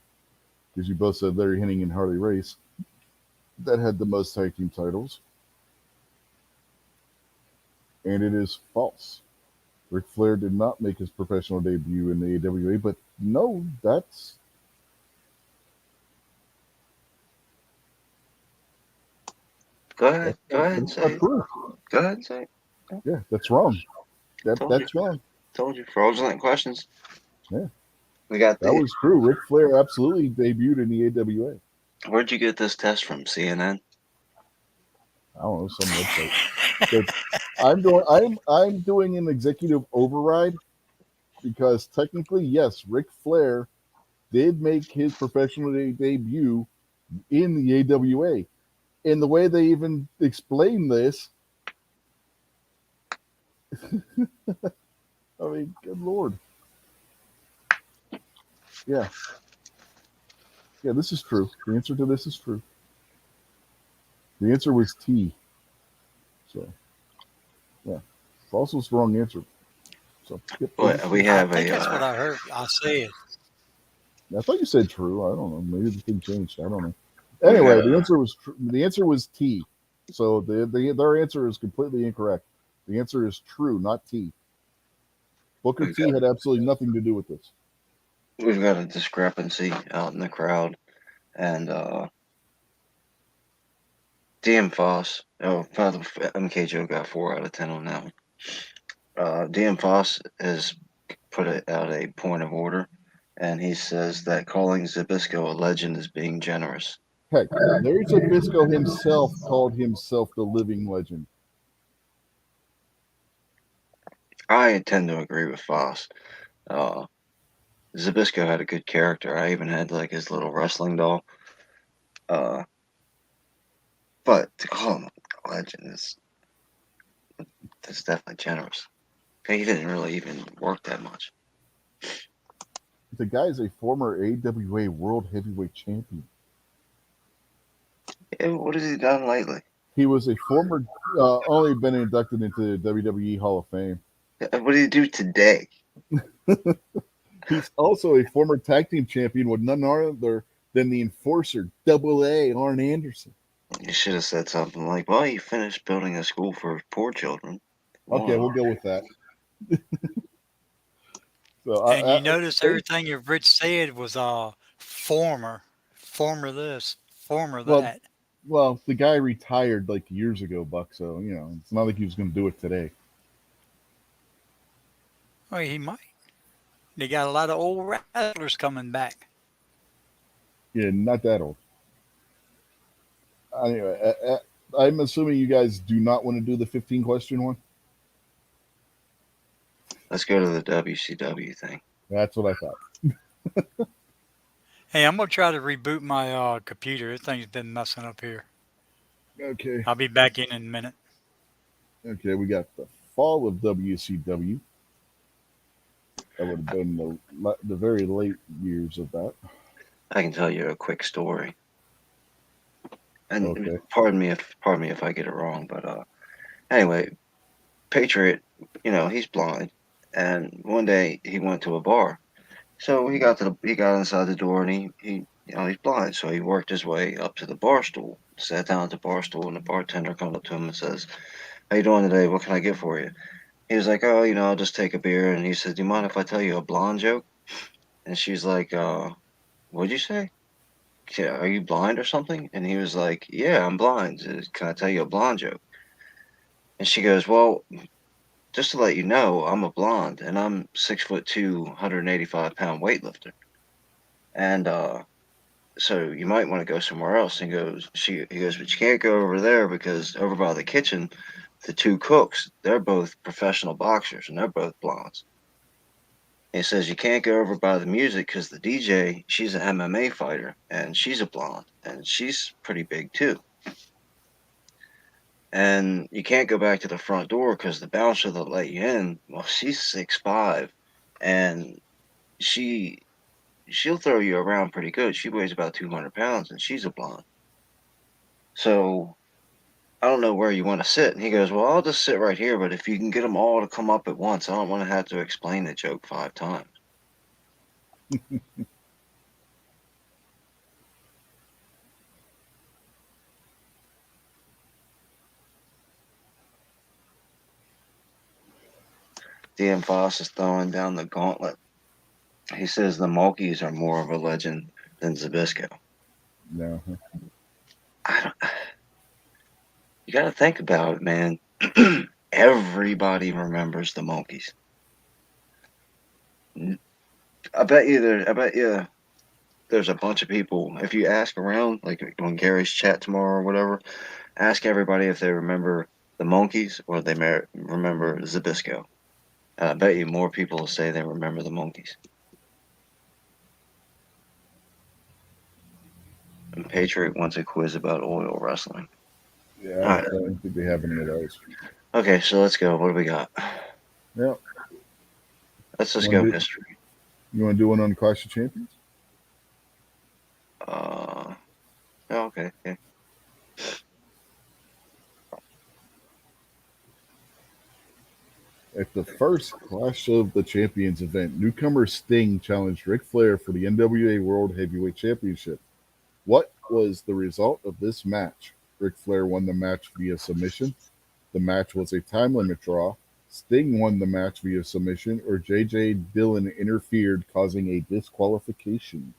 Because you both said Larry Hennig and Harley Race. That had the most tag team titles. And it is false. Ric Flair did not make his professional debut in the AWA, but no, that's... Go ahead. Go ahead. Say it. Go ahead. Say it. Yeah, that's wrong. That's wrong. Told you. Fraudulent questions. Yeah. We got that was true. Ric Flair absolutely debuted in the AWA. Where'd you get this test from? CNN? I don't know, some website. I'm doing an executive override because technically, yes, Ric Flair did make his professional debut in the AWA. And the way they even explain this, I mean, good Lord. Yeah. Yeah, this is true. The answer to this is true. The answer was T. So, yeah. False was the wrong answer. So, yep, we have I think that's what I heard. I said. I thought you said true. I don't know. Maybe the thing changed. I don't know. Anyway, the answer was the answer was T. So their answer is completely incorrect. The answer is true, not T. Booker T had absolutely nothing to do with this. We've got a discrepancy out in the crowd, and DM Foss. Oh, MKJO got 4 out of 10 on that one. DM Foss has put out a point of order, and he says that calling Zbyszko a legend is being generous. Heck, Larry Zbyszko himself called himself the living legend. I tend to agree with Foss. Zbyszko had a good character. I even had like his little wrestling doll. But to call him a legend that's definitely generous. He didn't really even work that much. The guy is a former AWA World Heavyweight Champion. Yeah, what has he done lately? He was a former, only been inducted into the WWE Hall of Fame. What did he do today? He's also a former tag team champion with none other than the Enforcer, AA, Arn Anderson. You should have said something like, well, you finished building a school for poor children. Okay, we'll go with that. And you notice everything your Rich said was former this, former that. Well, the guy retired like years ago, Buck, so, you know, it's not like he was going to do it today. Well, he might. They got a lot of old wrestlers coming back. Yeah, not that old. Anyway, I'm assuming you guys do not want to do the 15-question one? Let's go to the WCW thing. That's what I thought. Hey, I'm gonna try to reboot my computer. This thing's been messing up here. Okay. I'll be back in a minute. Okay, we got the fall of WCW. That would have been the very late years of that. I can tell you a quick story, and Okay. pardon me if I get it wrong, but anyway, Patriot, he's blind, and one day he went to a bar. So he got inside the door, and he's blind, so he worked his way up to the bar stool, sat down at the bar stool, and the bartender comes up to him and says, "How you doing today? What can I get for you?" He was like, "Oh, I'll just take a beer." And he said, "Do you mind if I tell you a blonde joke?" And she's like, "What'd you say? Yeah, are you blind or something?" And he was like, "Yeah, I'm blind. Can I tell you a blonde joke?" And she goes, "Well, just to let you know, I'm a blonde, and I'm 6'2", 185-pound weightlifter. And so you might want to go somewhere else." And he goes, "But you can't go over there because over by the kitchen, the two cooks, they're both professional boxers and they're both blondes." And he says, "You can't go over by the music because the DJ, she's an MMA fighter and she's a blonde and she's pretty big too. And you can't go back to the front door because the bouncer that let you in, well, she's 6'5", and she she'll throw you around pretty good. She weighs about 200 pounds and she's a blonde. So I don't know where you want to sit." And he goes, "Well, I'll just sit right here, but if you can get them all to come up at once, I don't want to have to explain the joke 5 times." DM Foss is throwing down the gauntlet. He says the Mulkeys are more of a legend than Zabisco. No. I don't, you got to think about it, man. Everybody remembers the Monkeys. I bet you there's a bunch of people. If you ask around, like on Gary's chat tomorrow or whatever, ask everybody if they remember the Monkeys or they remember Zabisco. I bet you more people will say they remember the Monkeys. And Patriot wants a quiz about oil wrestling. Yeah, All I right. don't think they have any of those. Okay, so let's go. What do we got? Yeah. Let's You just want go to do history. you want to do one on Clash of Champions? Uh, oh, okay, okay. At the first Clash of the Champions event, newcomer Sting challenged Ric Flair for the NWA World Heavyweight Championship. What was the result of this match? Ric Flair won the match via submission. The match was a time limit draw. Sting won the match via submission, or J.J. Dillon interfered, causing a disqualification.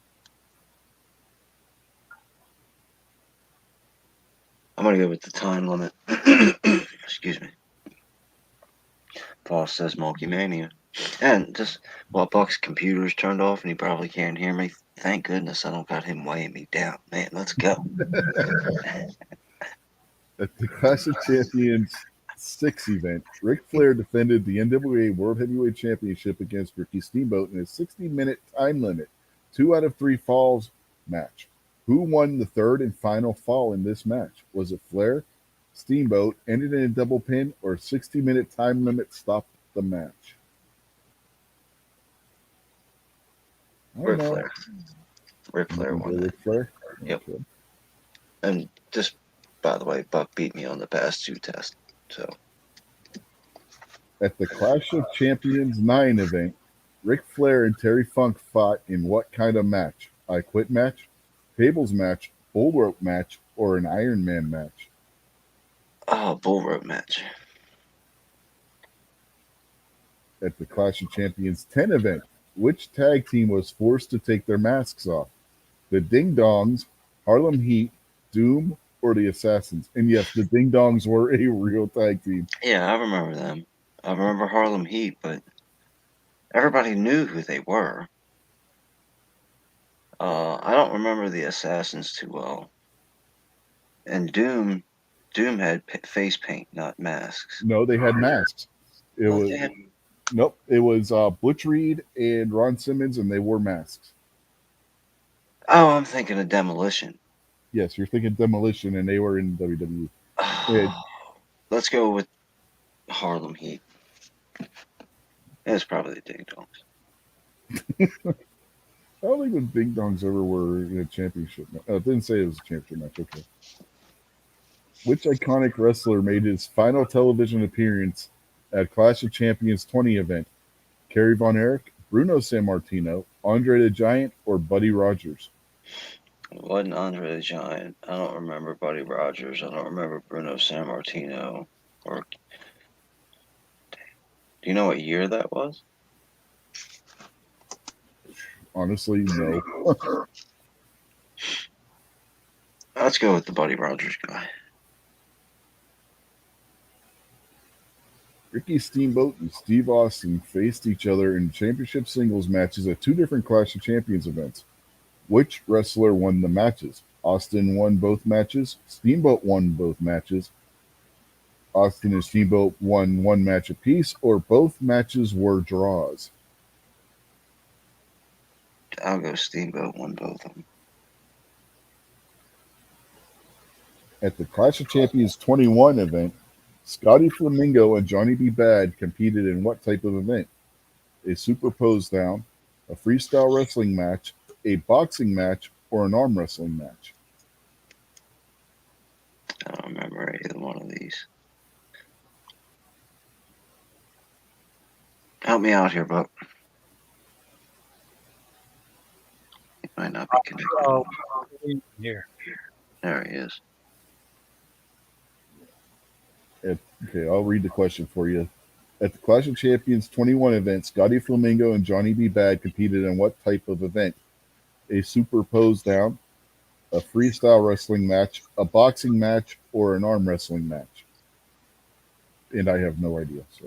I'm gonna go with the time limit. Excuse me. Paul says Monkey Mania. And just while Buck's computer's turned off and he probably can't hear me, thank goodness I don't got him weighing me down. Man, let's go. At the Clash of Champions 6 event, Ric Flair defended the NWA World Heavyweight Championship against Ricky Steamboat in a 60-minute time limit, 2 out of 3 falls match. Who won the third and final fall in this match? Was it Flair, Steamboat, ended in a double pin, or 60-minute time limit stopped the match? I don't Ric know. Flair. Ric You Flair can go won that. Ric Flair? Yep. Okay. And just by the way, Buck beat me on the past 2 tests. So At the Clash of Champions 9 event, Ric Flair and Terry Funk fought in what kind of match? I Quit match, tables match, bull rope match, or an Iron Man match? bull rope match. At the Clash of Champions 10 event, which tag team was forced to take their masks off? The Ding Dongs, Harlem Heat, Doom, or the Assassins? And yes, the Ding Dongs were a real tag team. Yeah, I remember them. I remember Harlem Heat, but everybody knew who they were. I don't remember the Assassins too well. And Doom had face paint, not masks. No, they had masks. It What was they had? Nope, it was Butch Reed and Ron Simmons, and they wore masks. Oh, I'm thinking of Demolition. Yes, you're thinking Demolition, and they were in WWE. And Let's go with Harlem Heat. It's probably the Ding Dongs. I don't think the Big Dongs ever were in a championship. It didn't say it was a championship match. Okay. Which iconic wrestler made his final television appearance at Clash of Champions 20 event? Kerry Von Erich, Bruno Sammartino, Andre the Giant, or Buddy Rogers? It wasn't Andre the Giant. I don't remember Buddy Rogers. I don't remember Bruno Sammartino. Or do you know what year that was? Honestly, no. Let's go with the Buddy Rogers guy. Ricky Steamboat and Steve Austin faced each other in championship singles matches at two different Clash of Champions events. Which wrestler won the matches? Austin won both matches. Steamboat won both matches. Austin and Steamboat won one match apiece, or both matches were draws. I'll go Steamboat won both of them. At the Clash of Champions 21 event, Scotty Flamingo and Johnny B. Bad competed in what type of event? A superposed down, a freestyle wrestling match, a boxing match, or an arm wrestling match? I don't remember either one of these. Help me out here, Buck. He might not be connected. Oh, here. There he is. Okay, I'll read the question for you. At the Clash of Champions 21 event, Scotty Flamingo and Johnny B. Bad competed in what type of event? A superposed down, a freestyle wrestling match, a boxing match, or an arm wrestling match? And I have no idea, so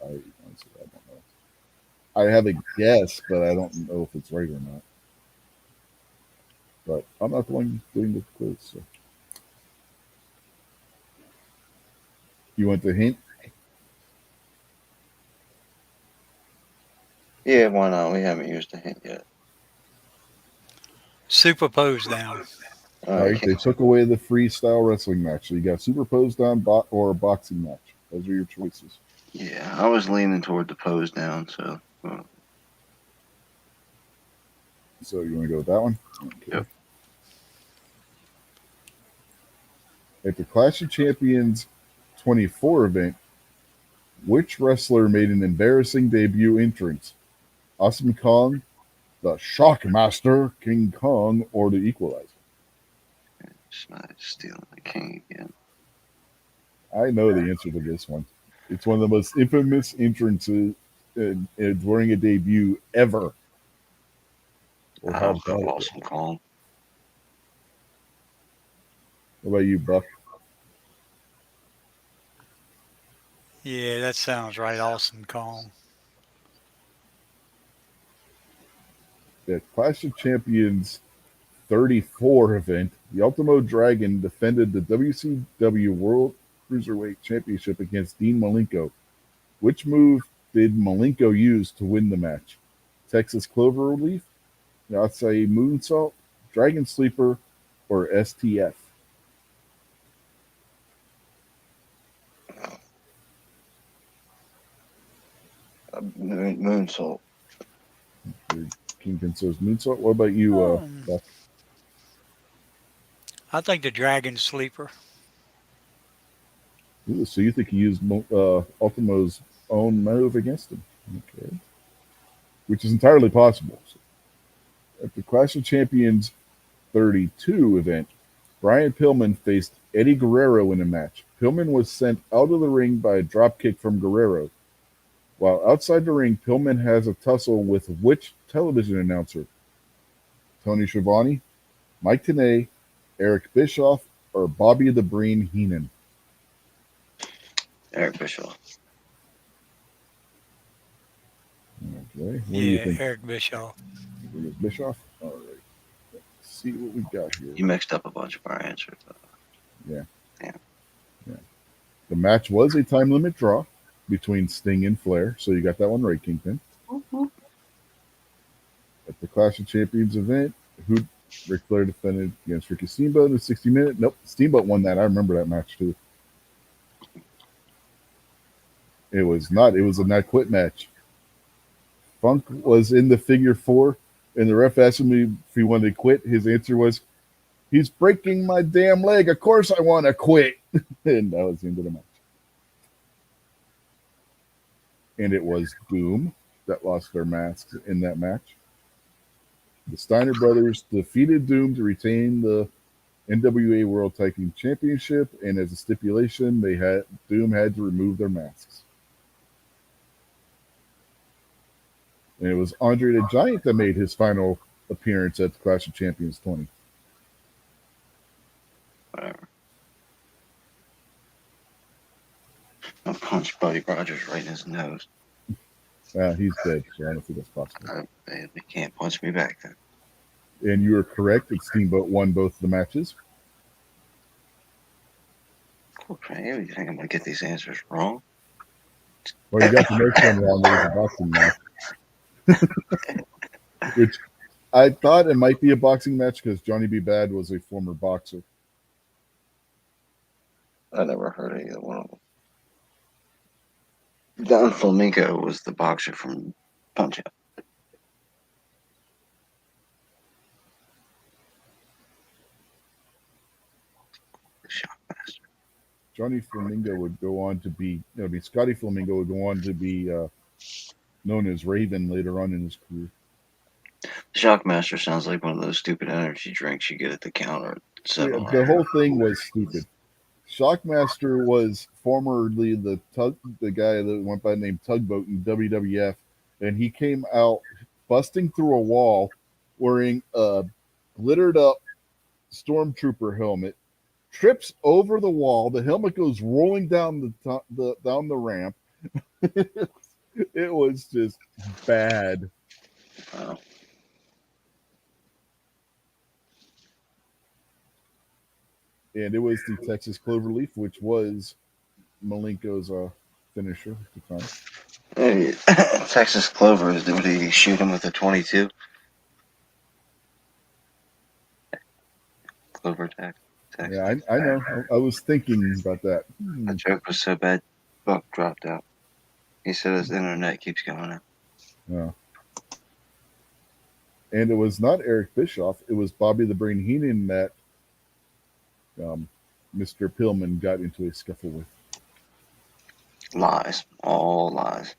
I honestly I don't know. I have a guess, but I don't know if it's right or not. But I'm not the one doing the quiz, so you want the hint? Yeah, why not? We haven't used the hint yet. Superposed down. All right, they took away the freestyle wrestling match, so you got superposed down or a boxing match. Those are your choices. Yeah, I was leaning toward the pose down, so. So you want to go with that one? Okay. Yep. At the Clash of Champions 24 event, which wrestler made an embarrassing debut entrance? Awesome Kong, the Shockmaster, King Kong, or the Equalizer? It's not stealing the king again. I know the answer to this one. It's one of the most infamous entrances during a debut ever. Or I'll go Awesome Kong. What about you, Buck? Yeah, that sounds right. Awesome Kong. At Clash of Champions 34 event, the Ultimo Dragon defended the WCW World Cruiserweight Championship against Dean Malenko. Which move did Malenko use to win the match? Texas Clover Leaf, Yatsai Moonsault, Dragon Sleeper, or STF? Moonsault. Kingpin says Moonsault. What about you, Buck? I think the Dragon Sleeper. Ooh, so you think he used Ultimo's own move against him? Okay. Which is entirely possible. So, at the Clash of Champions 32 event, Brian Pillman faced Eddie Guerrero in a match. Pillman was sent out of the ring by a dropkick from Guerrero. While outside the ring, Pillman has a tussle with which television announcer? Tony Schiavone, Mike Tenay, Eric Bischoff, or Bobby the Brain Heenan? Eric Bischoff. Okay. What do you think? Eric Bischoff. Bischoff? All right. Let's see what we got here. You mixed up a bunch of our answers. Yeah. Yeah. The match was a time limit draw. between Sting and Flair. So you got that one right, Kingpin. Mhm. At the Clash of Champions event, who Ric Flair defended against Ricky Steamboat in a 60-minute. Nope, Steamboat won that. I remember that match too. It was not. It was a not quit match. Funk was in the figure four, and the ref asked him if he wanted to quit. His answer was, "He's breaking my damn leg. Of course I want to quit." And that was the end of the match. And it was Doom that lost their masks in that match. The Steiner brothers defeated Doom to retain the NWA World Tag Team Championship, and as a stipulation, Doom had to remove their masks. And it was Andre the Giant that made his final appearance at the Clash of Champions 20. Whatever. I'll punch Buddy Rogers right in his nose. He's dead, so I don't think that's possible. He can't punch me back then. And you are correct that Steamboat won both the matches. Cool, man. You think I'm going to get these answers wrong? Well, you got the next one wrong. It was a boxing match. Which I thought it might be a boxing match because Johnny B. Bad was a former boxer. I never heard of either one of them. Don Flamenco was the boxer from Punch Out. Shockmaster. Johnny Flamingo would go on to be, Scotty Flamingo would go on to be known as Raven later on in his career. Shockmaster sounds like one of those stupid energy drinks you get at the counter. Yeah, the whole thing was stupid. Shockmaster was formerly the guy that went by the name Tugboat in WWF, and he came out busting through a wall wearing a glittered up stormtrooper helmet, trips over the wall, the helmet goes rolling down down the ramp. It was just bad. Wow. And it was the Texas Cloverleaf, which was Malenko's finisher at the time. Hey, Texas Clover, did he shoot him with a 22? Clover Texas. Yeah, I know. I was thinking about that. The joke was so bad, Buck dropped out. He said his internet keeps going out. Yeah. And it was not Eric Bischoff. It was Bobby the Brain Heenan that Mr. Pillman got into a scuffle with. Lies. All lies.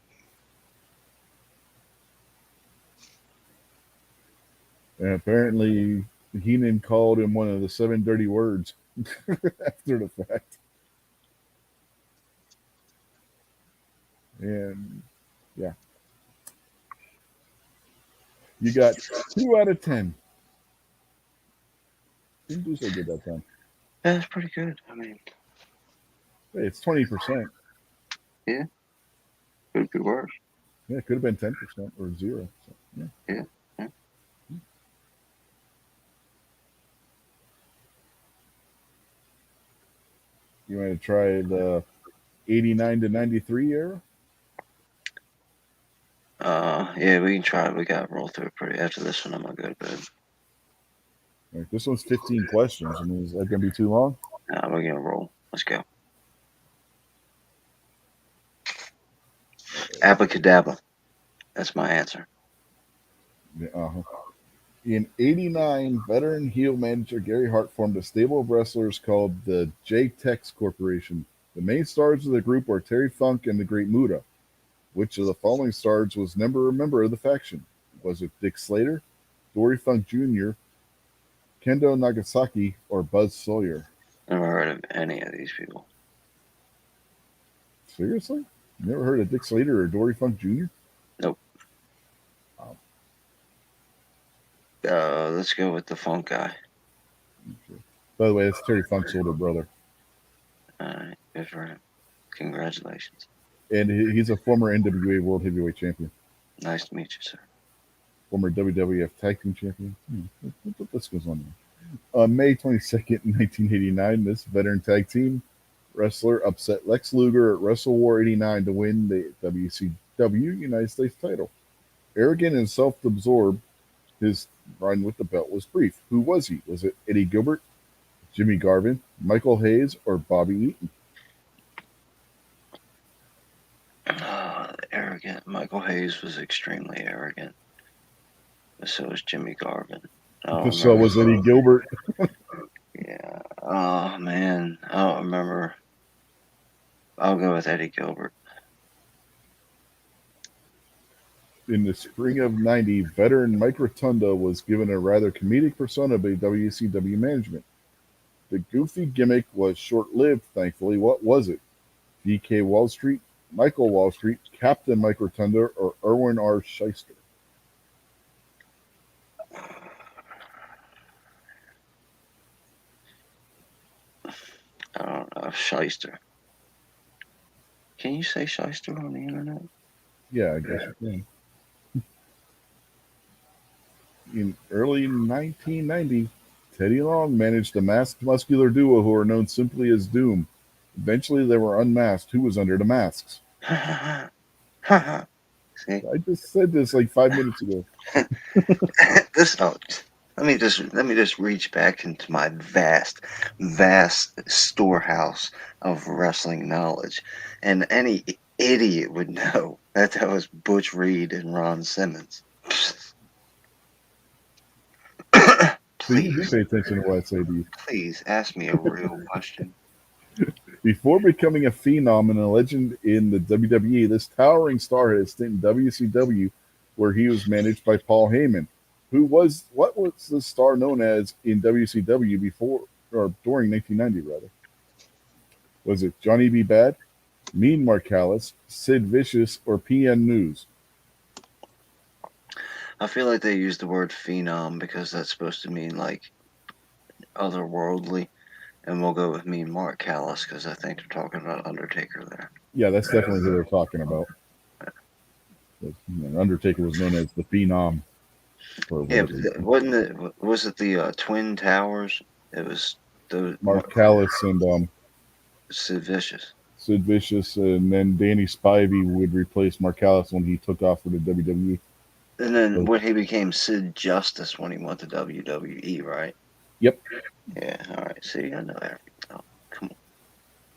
And apparently Heenan called him one of the 7 dirty words after the fact. And yeah. You got 2 out of 10. Didn't do so good that time. Yeah, that's pretty good. I mean, Hey, it's 20%. could be worse. Yeah, it could have been 10% or 0. So, yeah. Yeah. You want to try the 89 to 93 era? Yeah, we can try it. We got to roll through it pretty. After this one, I'm going to go to bed. Like, this one's 15 questions. I mean, is that going to be too long? Nah, we're going to roll. Let's go. Abracadabra. That's my answer. Yeah, In 89, veteran heel manager Gary Hart formed a stable of wrestlers called the J-Tex Corporation. The main stars of the group are Terry Funk and the Great Muta. Which of the following stars was never a member of the faction? Was it Dick Slater, Dory Funk Jr., Kendo Nagasaki, or Buzz Sawyer? Never heard of any of these people. Seriously? You never heard of Dick Slater or Dory Funk Jr.? Nope. Wow. Let's go with the Funk guy. Okay. By the way, that's Terry Funk's older brother. All right, good for him. Congratulations. And he's a former NWA World Heavyweight Champion. Nice to meet you, sir. Former WWF Tag Team Champion. What goes on there? On May 22nd, 1989, this veteran tag team wrestler upset Lex Luger at Wrestle War 89 to win the WCW United States title. Arrogant and self absorbed, his run with the belt was brief. Who was he? Was it Eddie Gilbert, Jimmy Garvin, Michael Hayes, or Bobby Eaton? Arrogant. Michael Hayes was extremely arrogant. So was Jimmy Garvin. I don't So remember. was Eddie Gilbert. Yeah. Oh man, I don't remember. I'll go with Eddie Gilbert. In the spring of '90, veteran Mike Rotunda was given a rather comedic persona by WCW management. The goofy gimmick was short lived, thankfully. What was it? DK Wall Street, Michael Wall Street, Captain Mike Rotunda, or Erwin R. Shyster? I don't know. Shyster. Can you say Shyster on the internet? Yeah, I guess you can. In early 1990, Teddy Long managed a masked muscular duo who are known simply as Doom. Eventually, they were unmasked. Who was under the masks? See, I just said this like 5 minutes ago. this. Oh, let me just reach back into my vast storehouse of wrestling knowledge, and any idiot would know that was Butch Reed and Ron Simmons. So you do Please, pay attention to what I say to you. please ask me a real question. Before becoming a phenom and a legend in the WWE, this towering star had a stint in WCW where he was managed by Paul Heyman. What was the star known as in WCW before or during 1990 rather? Was it Johnny B. Bad, Mean Marcellus, Sid Vicious, or PN News? I feel like they use the word phenom because that's supposed to mean like otherworldly, and we'll go with Mean Mark Callis because I think they're talking about Undertaker there. Yeah, that's definitely who they're talking about. Undertaker was known as the Phenom. Or Yeah, whatever. but wasn't it? Was it the Twin Towers? It was the Marcellus and Sid Vicious. Sid Vicious, and then Danny Spivey would replace Marcellus when he took off for the WWE. And then So, when he became Sid Justice when he went to WWE, right? yep, Yeah, all right. See, I know everything. Oh, come on.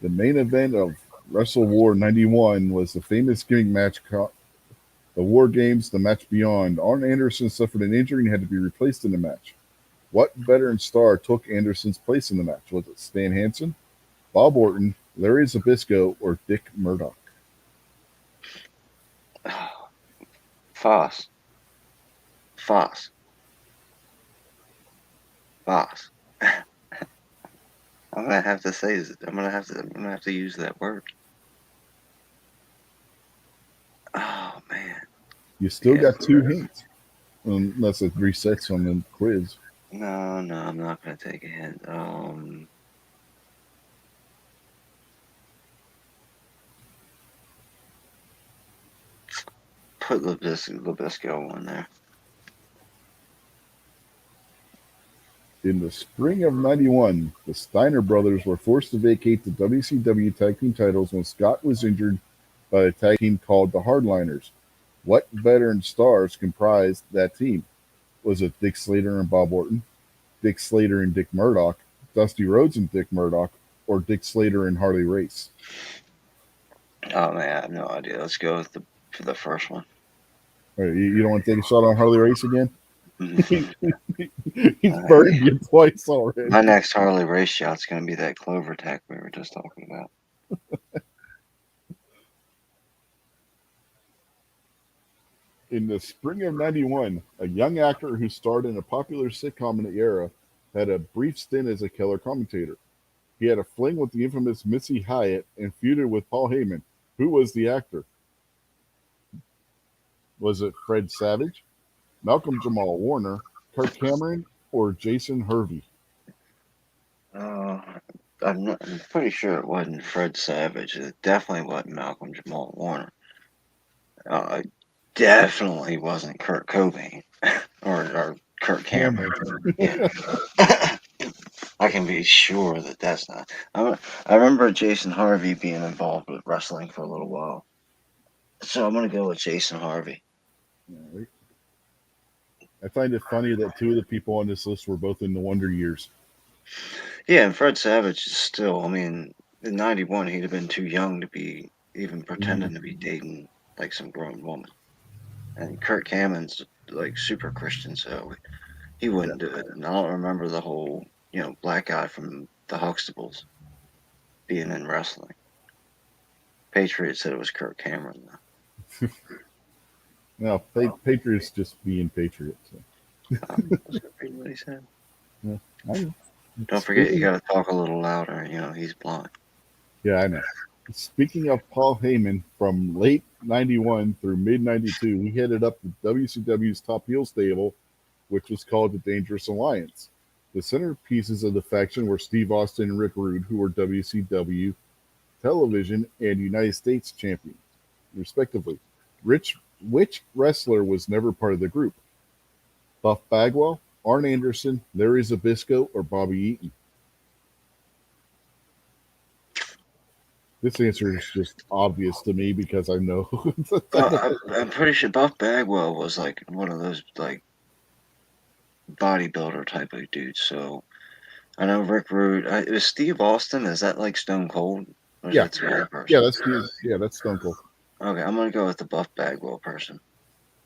the main event of Wrestle War '91 was the famous gimmick match called the War Games, the match beyond. Arn Anderson suffered an injury and had to be replaced in the match. What veteran star took Anderson's place in the match? Was it Stan Hansen, Bob Orton, Larry Zbyszko, or Dick Murdoch? Foss. Foss. Foss. I'm gonna have to say I'm gonna have to use that word. Oh man. You still Yeah. got two hints, unless it resets on the quiz. No, no, I'm not gonna take a hint. Put Labisco on there. In the spring of '91, the Steiner brothers were forced to vacate the WCW tag team titles when Scott was injured by a tag team called the Hardliners. What veteran stars comprised that team? Was it Dick Slater and Bob Orton, Dick Slater and Dick Murdoch, Dusty Rhodes and Dick Murdoch, or Dick Slater and Harley Race? Oh man, I have no idea. Let's go with the first one. All right, you don't want to take a shot on Harley Race again? Mhm. He's burned you twice already. My next Harley race shot's gonna be that Clover Tech we were just talking about. In the spring of '91, a young actor who starred in a popular sitcom in the era had a brief stint as a color commentator. He had a fling with the infamous Missy Hyatt and feuded with Paul Heyman. Who was the actor? Was it Fred Savage, Malcolm Jamal Warner, Kirk Cameron, or Jason Hervey? Uh, I'm pretty sure it wasn't Fred Savage. It definitely wasn't Malcolm Jamal Warner. It definitely wasn't Kurt Cobain or Kurt Cameron. Cameron. Yeah. I can be sure that that's not. I remember Jason Harvey being involved with wrestling for a little while, so I'm gonna go with Jason Harvey. All right. I find it funny that two of the people on this list were both in the Wonder Years. Yeah, and Fred Savage is still. I mean, in '91, he'd have been too young to be even Mhm. pretending to be dating like some grown woman. And Kirk Hammon's like super Christian, so he Yeah. wouldn't do it. And I don't remember the whole, black guy from the Huxtables being in wrestling. Patriot said it was Kirk Cameron, though. No, Patriots just being Patriots. So. Was that really what he said? Yeah, I know. Don't forget, you Speaking, got to talk a little louder. He's blind. yeah, I know. Speaking of Paul Heyman, from late '91 through mid '92, he headed up the WCW's Top Heel stable, which was called the Dangerous Alliance. The centerpieces of the faction were Steve Austin and Rick Rude, who were WCW Television and United States champions, respectively. Which wrestler was never part of the group? Buff Bagwell, Arn Anderson, Larry Zbyszko, or Bobby Eaton? This answer is just obvious to me because I know. I'm pretty sure Buff Bagwell was like one of those like bodybuilder type of dudes. So I know Rick Rude. Is Steve Austin? Is that like Stone Cold, or is Yeah, that some other yeah, person? that's Stone Cold. Okay, I'm gonna go with the Buff Bagwell person.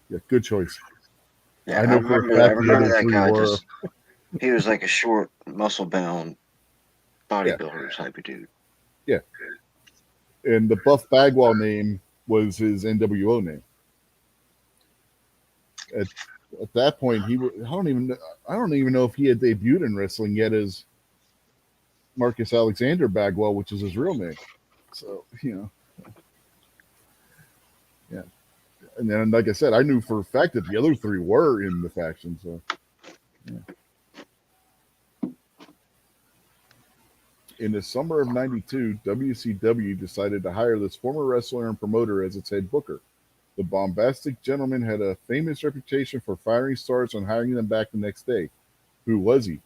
Yeah, good choice. Yeah, I I know for a remember. I fact the remember other that three guy. were. Just he was like a short, muscle bound Yeah, bodybuilder type of dude. yeah, and the Buff Bagwell name was his NWO name. At at that point, I don't even know if he had debuted in wrestling yet as Marcus Alexander Bagwell, which is his real name. So yeah. And then, like I said, I knew for a fact that the other three were in the faction. So, yeah. In the summer of '92, WCW decided to hire this former wrestler and promoter as its head booker. The bombastic gentleman had a famous reputation for firing stars and hiring them back the next day. Who was he?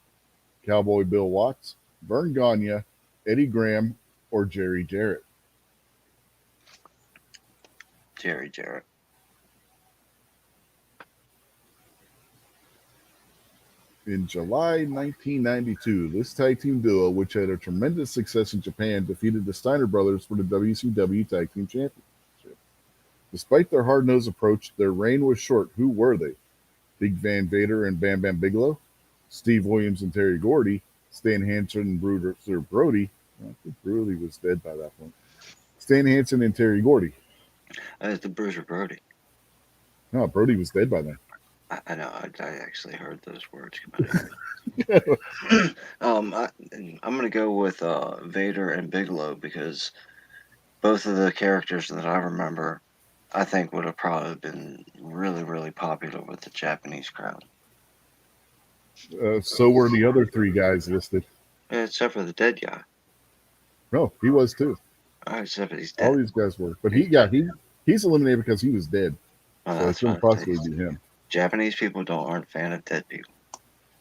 Cowboy Bill Watts, Vern Gagne, Eddie Graham, or Jerry Jarrett? Jerry Jarrett. In July 1992, this tag team duo, which had a tremendous success in Japan, defeated the Steiner brothers for the WCW Tag Team Championship. Despite their hard nosed approach, their reign was short. Who were they? Big Van Vader and Bam Bam Bigelow? Steve Williams and Terry Gordy? Stan Hansen and Bruiser Brody? I think Brody was dead by that point. Stan Hansen and Terry Gordy. It's the Bruiser Brody. No, Brody was dead by then. I know. I actually heard those words come out of Yeah, your I'm gonna go with Vader and Bigelow because both of the characters that I remember, I think would have probably been really, really popular with the Japanese crowd. so were the other three guys listed. Except for the dead guy. No, he was too. Except for he's All dead. these guys were, but he's eliminated because he was dead, Well, so it that's what couldn't I'm saying. possibly be him. Japanese people aren't fan of dead people.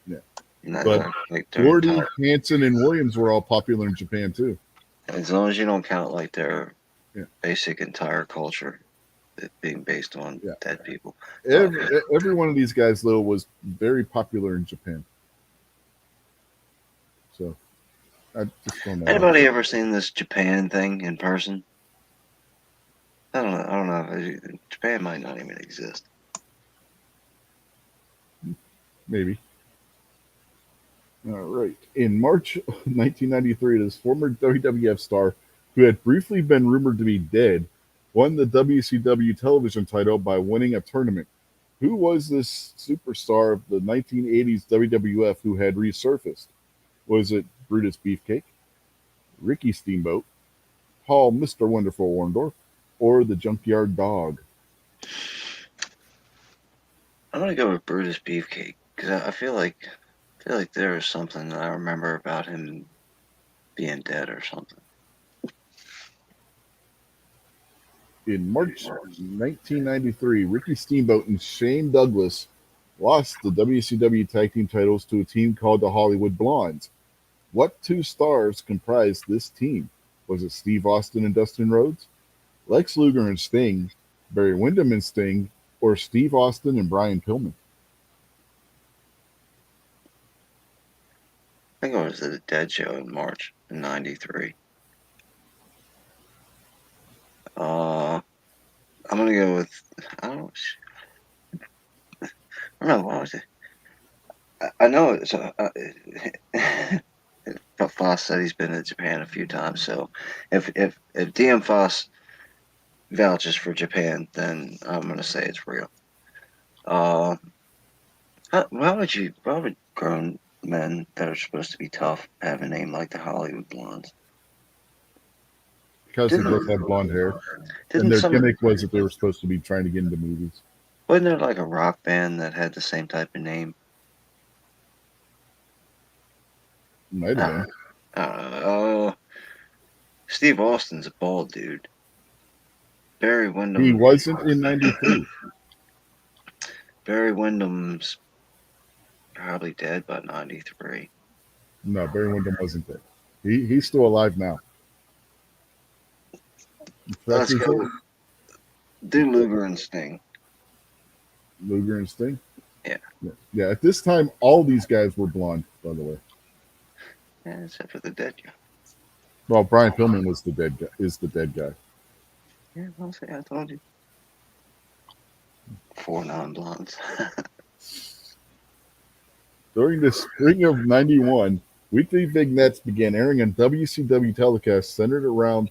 Yeah, And that, but like their Gordy, entire, Hansen, and Williams were all popular in Japan too. as long as you don't count like their Yeah, basic entire culture being based on yeah. dead people. It's all good. Every one of these guys though was very popular in Japan. So I just don't know. Anybody ever seen this Japan thing in person? I don't know. I don't know. Japan might not even exist. Maybe. All right. In March 1993, this former WWF star, who had briefly been rumored to be dead, won the WCW television title by winning a tournament. Who was this superstar of the 1980s WWF who had resurfaced? Was it Brutus Beefcake, Ricky Steamboat, Paul Mr. Wonderful Orndorff, or the Junkyard Dog? I'm gonna go with Brutus Beefcake because I feel like there was something that I remember about him being dead or something. In March 1993, Ricky Steamboat and Shane Douglas lost the WCW Tag Team titles to a team called the Hollywood Blondes. What two stars comprised this team? Was it Steve Austin and Dustin Rhodes, Lex Luger and Sting, Barry Windham and Sting, or Steve Austin and Brian Pillman? I think it was the Dead Show in March in '93. I'm gonna go with I don't I don't know what was it. I know it's but Foss said he's been to Japan a few times. So if DM Foss vouches for Japan, then I'm gonna say it's real. Uh, why would grown men that are supposed to be tough have a name like the Hollywood Blondes? Because they Didn't both had blonde hair, and didn't their some gimmick was that they were supposed to be trying to get into movies. wasn't there like a rock band that had the same type of name? Might have been. Steve Austin's a bald dude. Barry He Windham. wasn't in '93. Barry Windham's probably dead by '93. No, Barry Windham wasn't there. He's still alive now. In fact, Let's he's go. Do Luger and Sting. Luger and Sting. Yeah. Yeah. At this time, all these guys were blonde. By the way, Yeah, except for the dead guy. well, Brian Pillman was the dead guy. Is the dead guy. Yeah, I'll say I told you. 4 non-blondes. During the spring of '91, weekly vignettes began airing on WCW telecasts centered around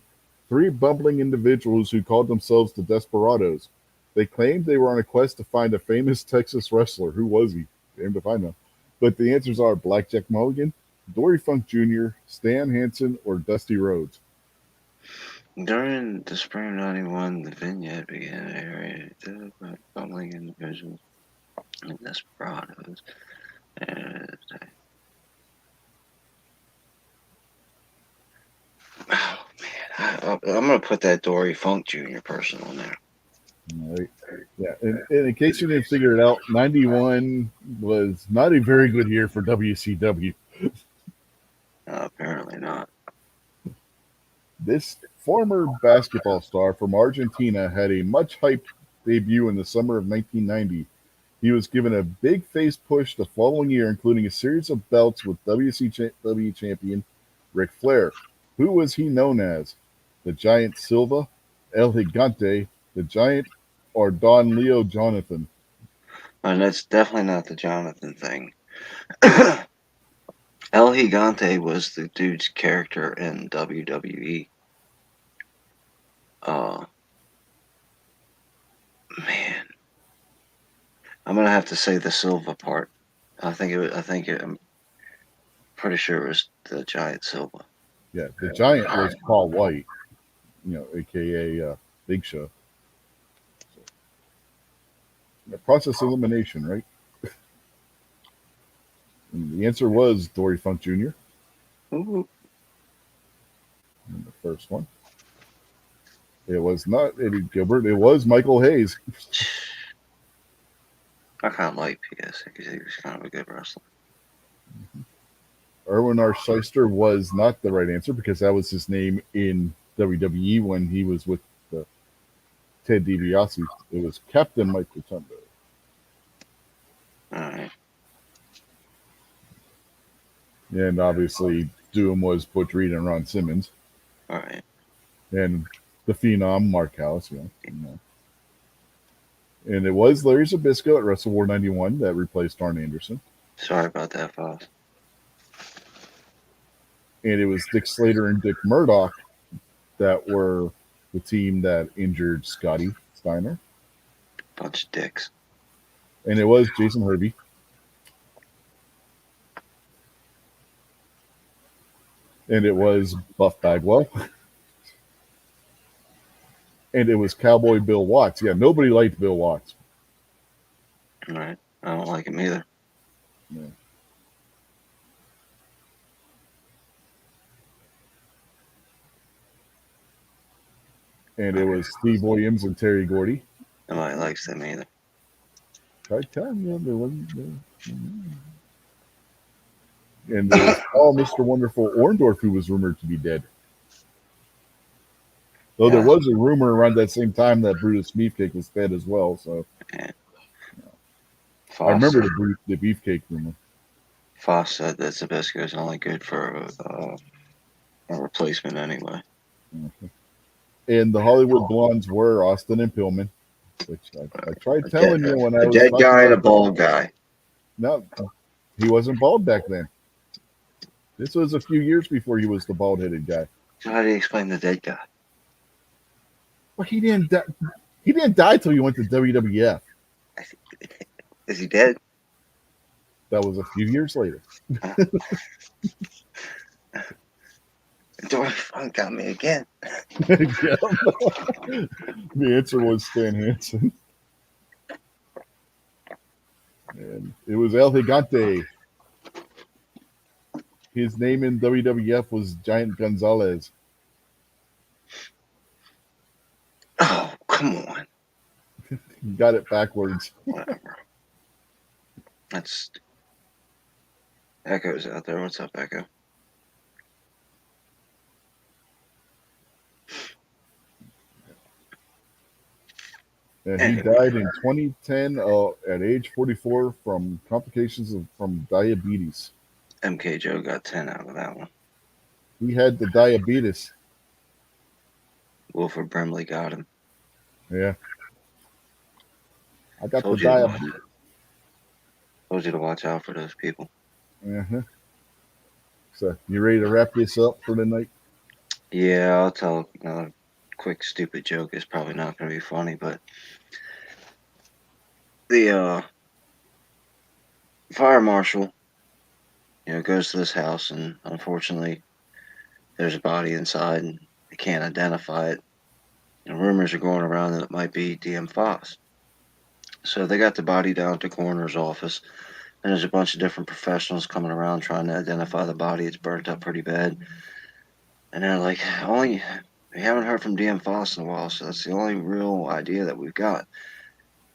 three bumbling individuals who called themselves the Desperados. They claimed they were on a quest to find a famous Texas wrestler. Who was he? Damn if I know. But the answers are Blackjack Mulligan, Dory Funk Jr., Stan Hansen, or Dusty Rhodes. During the spring of '91, the vignette began airing bumbling individuals and desperados. And, oh man, I'm gonna put that Dory Funk Jr. person on there. All right. Yeah. And in case you didn't figure it out, '91 was not a very good year for WCW. Apparently not. This former basketball star from Argentina had a much hyped debut in the summer of 1990. He was given a big face push the following year, including a series of belts with WCW champion Ric Flair. Who was he known as? The Giant Silva, El Gigante, the Giant, or Don Leo Jonathan? And that's definitely not the Jonathan thing. El Gigante was the dude's character in WWE. Uh, man, I'm gonna have to say the Silva part. I'm pretty sure it was the Giant Silva. Yeah, the Giant was Paul White, aka Big Show. Process elimination, right? And the answer was Dory Funk Jr. Ooh. in the first one. It was not Eddie Gilbert. It was Michael Hayes. I kind of like PS because he was kind of a good wrestler. Erwin R. Shyster was not the right answer because that was his name in WWE when he was with Ted DiBiase. It was Captain Mike Rotundo. All right. And obviously, Doom was Butch Reed and Ron Simmons. All right. And the Phenom, Mark House. And it was Larry Zbyszko at Wrestle War 91 that replaced Arn Anderson. Sorry about that, Foss. And it was Dick Slater and Dick Murdoch that were the team that injured Scotty Steiner. Bunch of dicks. And it was Jason Hervey. And it was Buff Bagwell. And it was Cowboy Bill Watts. Yeah, nobody liked Bill Watts. All right. I don't like him either. Yeah. And it was Steve Williams and Terry Gordy. Nobody likes them either. I tell you, there wasn't. And there was Paul Mr. Wonderful Orndorff, who was rumored to be dead. Though there Yeah. was a rumor around that same time that Brutus Beefcake was dead as well. So And I Foss remember said, the Beefcake rumor. Foss said that Zabisco is only good for a replacement anyway. And the Hollywood Blondes were Austin and Pillman, which I tried telling you when I A was dead talking guy and a about. bald guy. No, he wasn't bald back then. This was a few years before he was the bald-headed guy. So how do you explain the dead guy? Well, he didn't die. He didn't die till he went to WWF. Is he dead? That was a few years later. Dory Funk got me again. Yeah. The answer was Stan Hansen. And it was El Gigante. His name in WWF was Giant Gonzalez. Oh, come on. He got it backwards. Whatever. That's Echo's out there. What's up, Echo? And he died in 2010 at age 44 from complications from diabetes. MK Joe got 10 out of that one. He had the diabetes. Wilford Brimley got him. Yeah. I got Told the you to diabetes. Told you to watch out for those people. Uh-huh. So, you ready to wrap this up for the night? Yeah, I'll tell another quick stupid joke. It's probably not going to be funny, but the fire marshal, goes to this house, and unfortunately, there's a body inside, and they can't identify it. And rumors are going around that it might be DM Foss. So they got the body down to coroner's office, and there's a bunch of different professionals coming around trying to identify the body. It's burnt up pretty bad. And they're like, we haven't heard from DM Foss in a while, so that's the only real idea that we've got.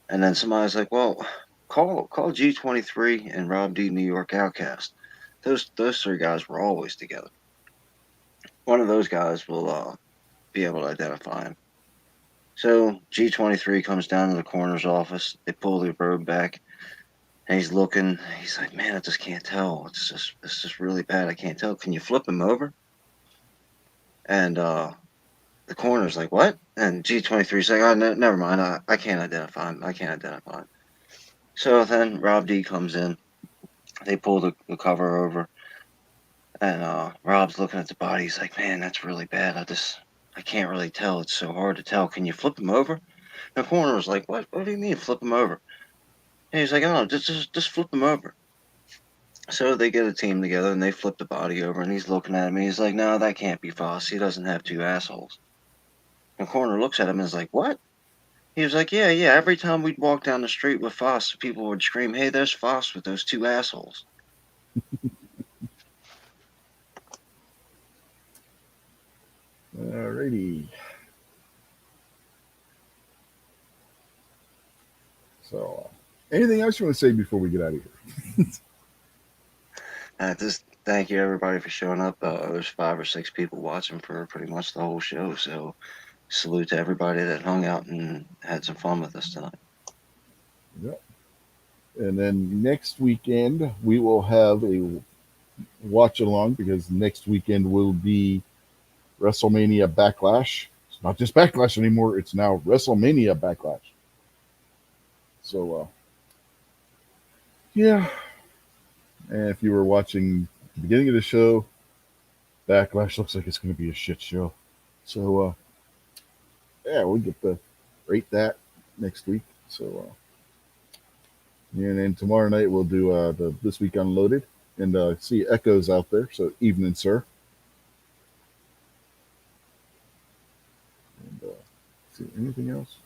And then somebody's like, well, call G23 and Rob D New York Outcast. Those three guys were always together. One of those guys will be able to identify him. So G23 comes down to the coroner's office. They pull the robe back, and he's looking. He's like, man, I just can't tell. It's just really bad. I can't tell. Can you flip him over? And the coroner's like, what? And G23's like, oh, no, never mind. I can't identify him. I can't identify him. So then Rob D comes in. They pull the cover over, and Rob's looking at the body. He's like, man, that's really bad. I can't really tell. It's so hard to tell. Can you flip him over? The coroner was like, what? What do you mean flip him over? And he's like, oh, just flip him over. So they get a team together and they flip the body over, and he's looking at him. And he's like, no, that can't be Foss. He doesn't have two assholes. The coroner looks at him and is like, what? He was like, yeah. Every time we'd walk down the street with Foss, people would scream, hey, there's Foss with those two assholes. Alrighty. So, anything else you want to say before we get out of here? Just thank you everybody for showing up. There's 5 or 6 people watching for pretty much the whole show. So salute to everybody that hung out and had some fun with us tonight. Yep. And then next weekend we will have a watch along, because next weekend will be WrestleMania Backlash. It's not just Backlash anymore. It's now WrestleMania Backlash. So, yeah. And if you were watching the beginning of the show, Backlash looks like it's going to be a shit show. So, yeah, we'll get to rate that next week. So, and then tomorrow night we'll do the This Week Unloaded. And see Echo's out there. So, evening, sir. And see anything else?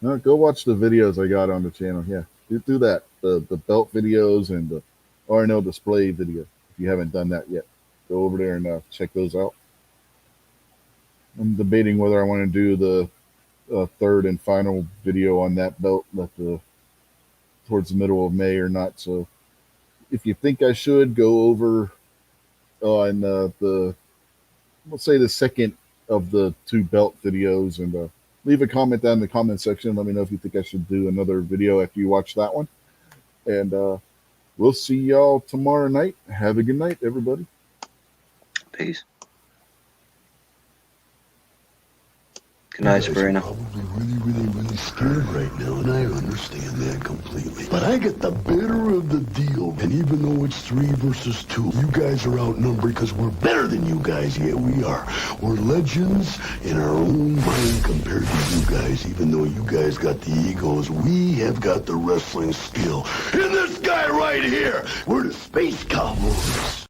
No, go watch the videos I got on the channel. Yeah, do that. The belt videos and the RNL display video. If you haven't done that yet, go over there and check those out. I'm debating whether I want to do the third and final video on that belt towards the middle of May or not. So if you think I should, go over on the, let's say, the second of the two belt videos, and leave a comment down in the comment section. Let me know if you think I should do another video after you watch that one. And we'll see y'all tomorrow night. Have a good night, everybody. Peace. Good night, You guys are Sabrina. probably really scared right now, and I understand that completely. But I get the better of the deal, and even though it's 3 versus 2, you guys are outnumbered because we're better than you guys. Yeah, we are. We're legends in our own mind compared to you guys. Even though you guys got the egos, we have got the wrestling skill. And this guy right here, we're the Space Cowboys.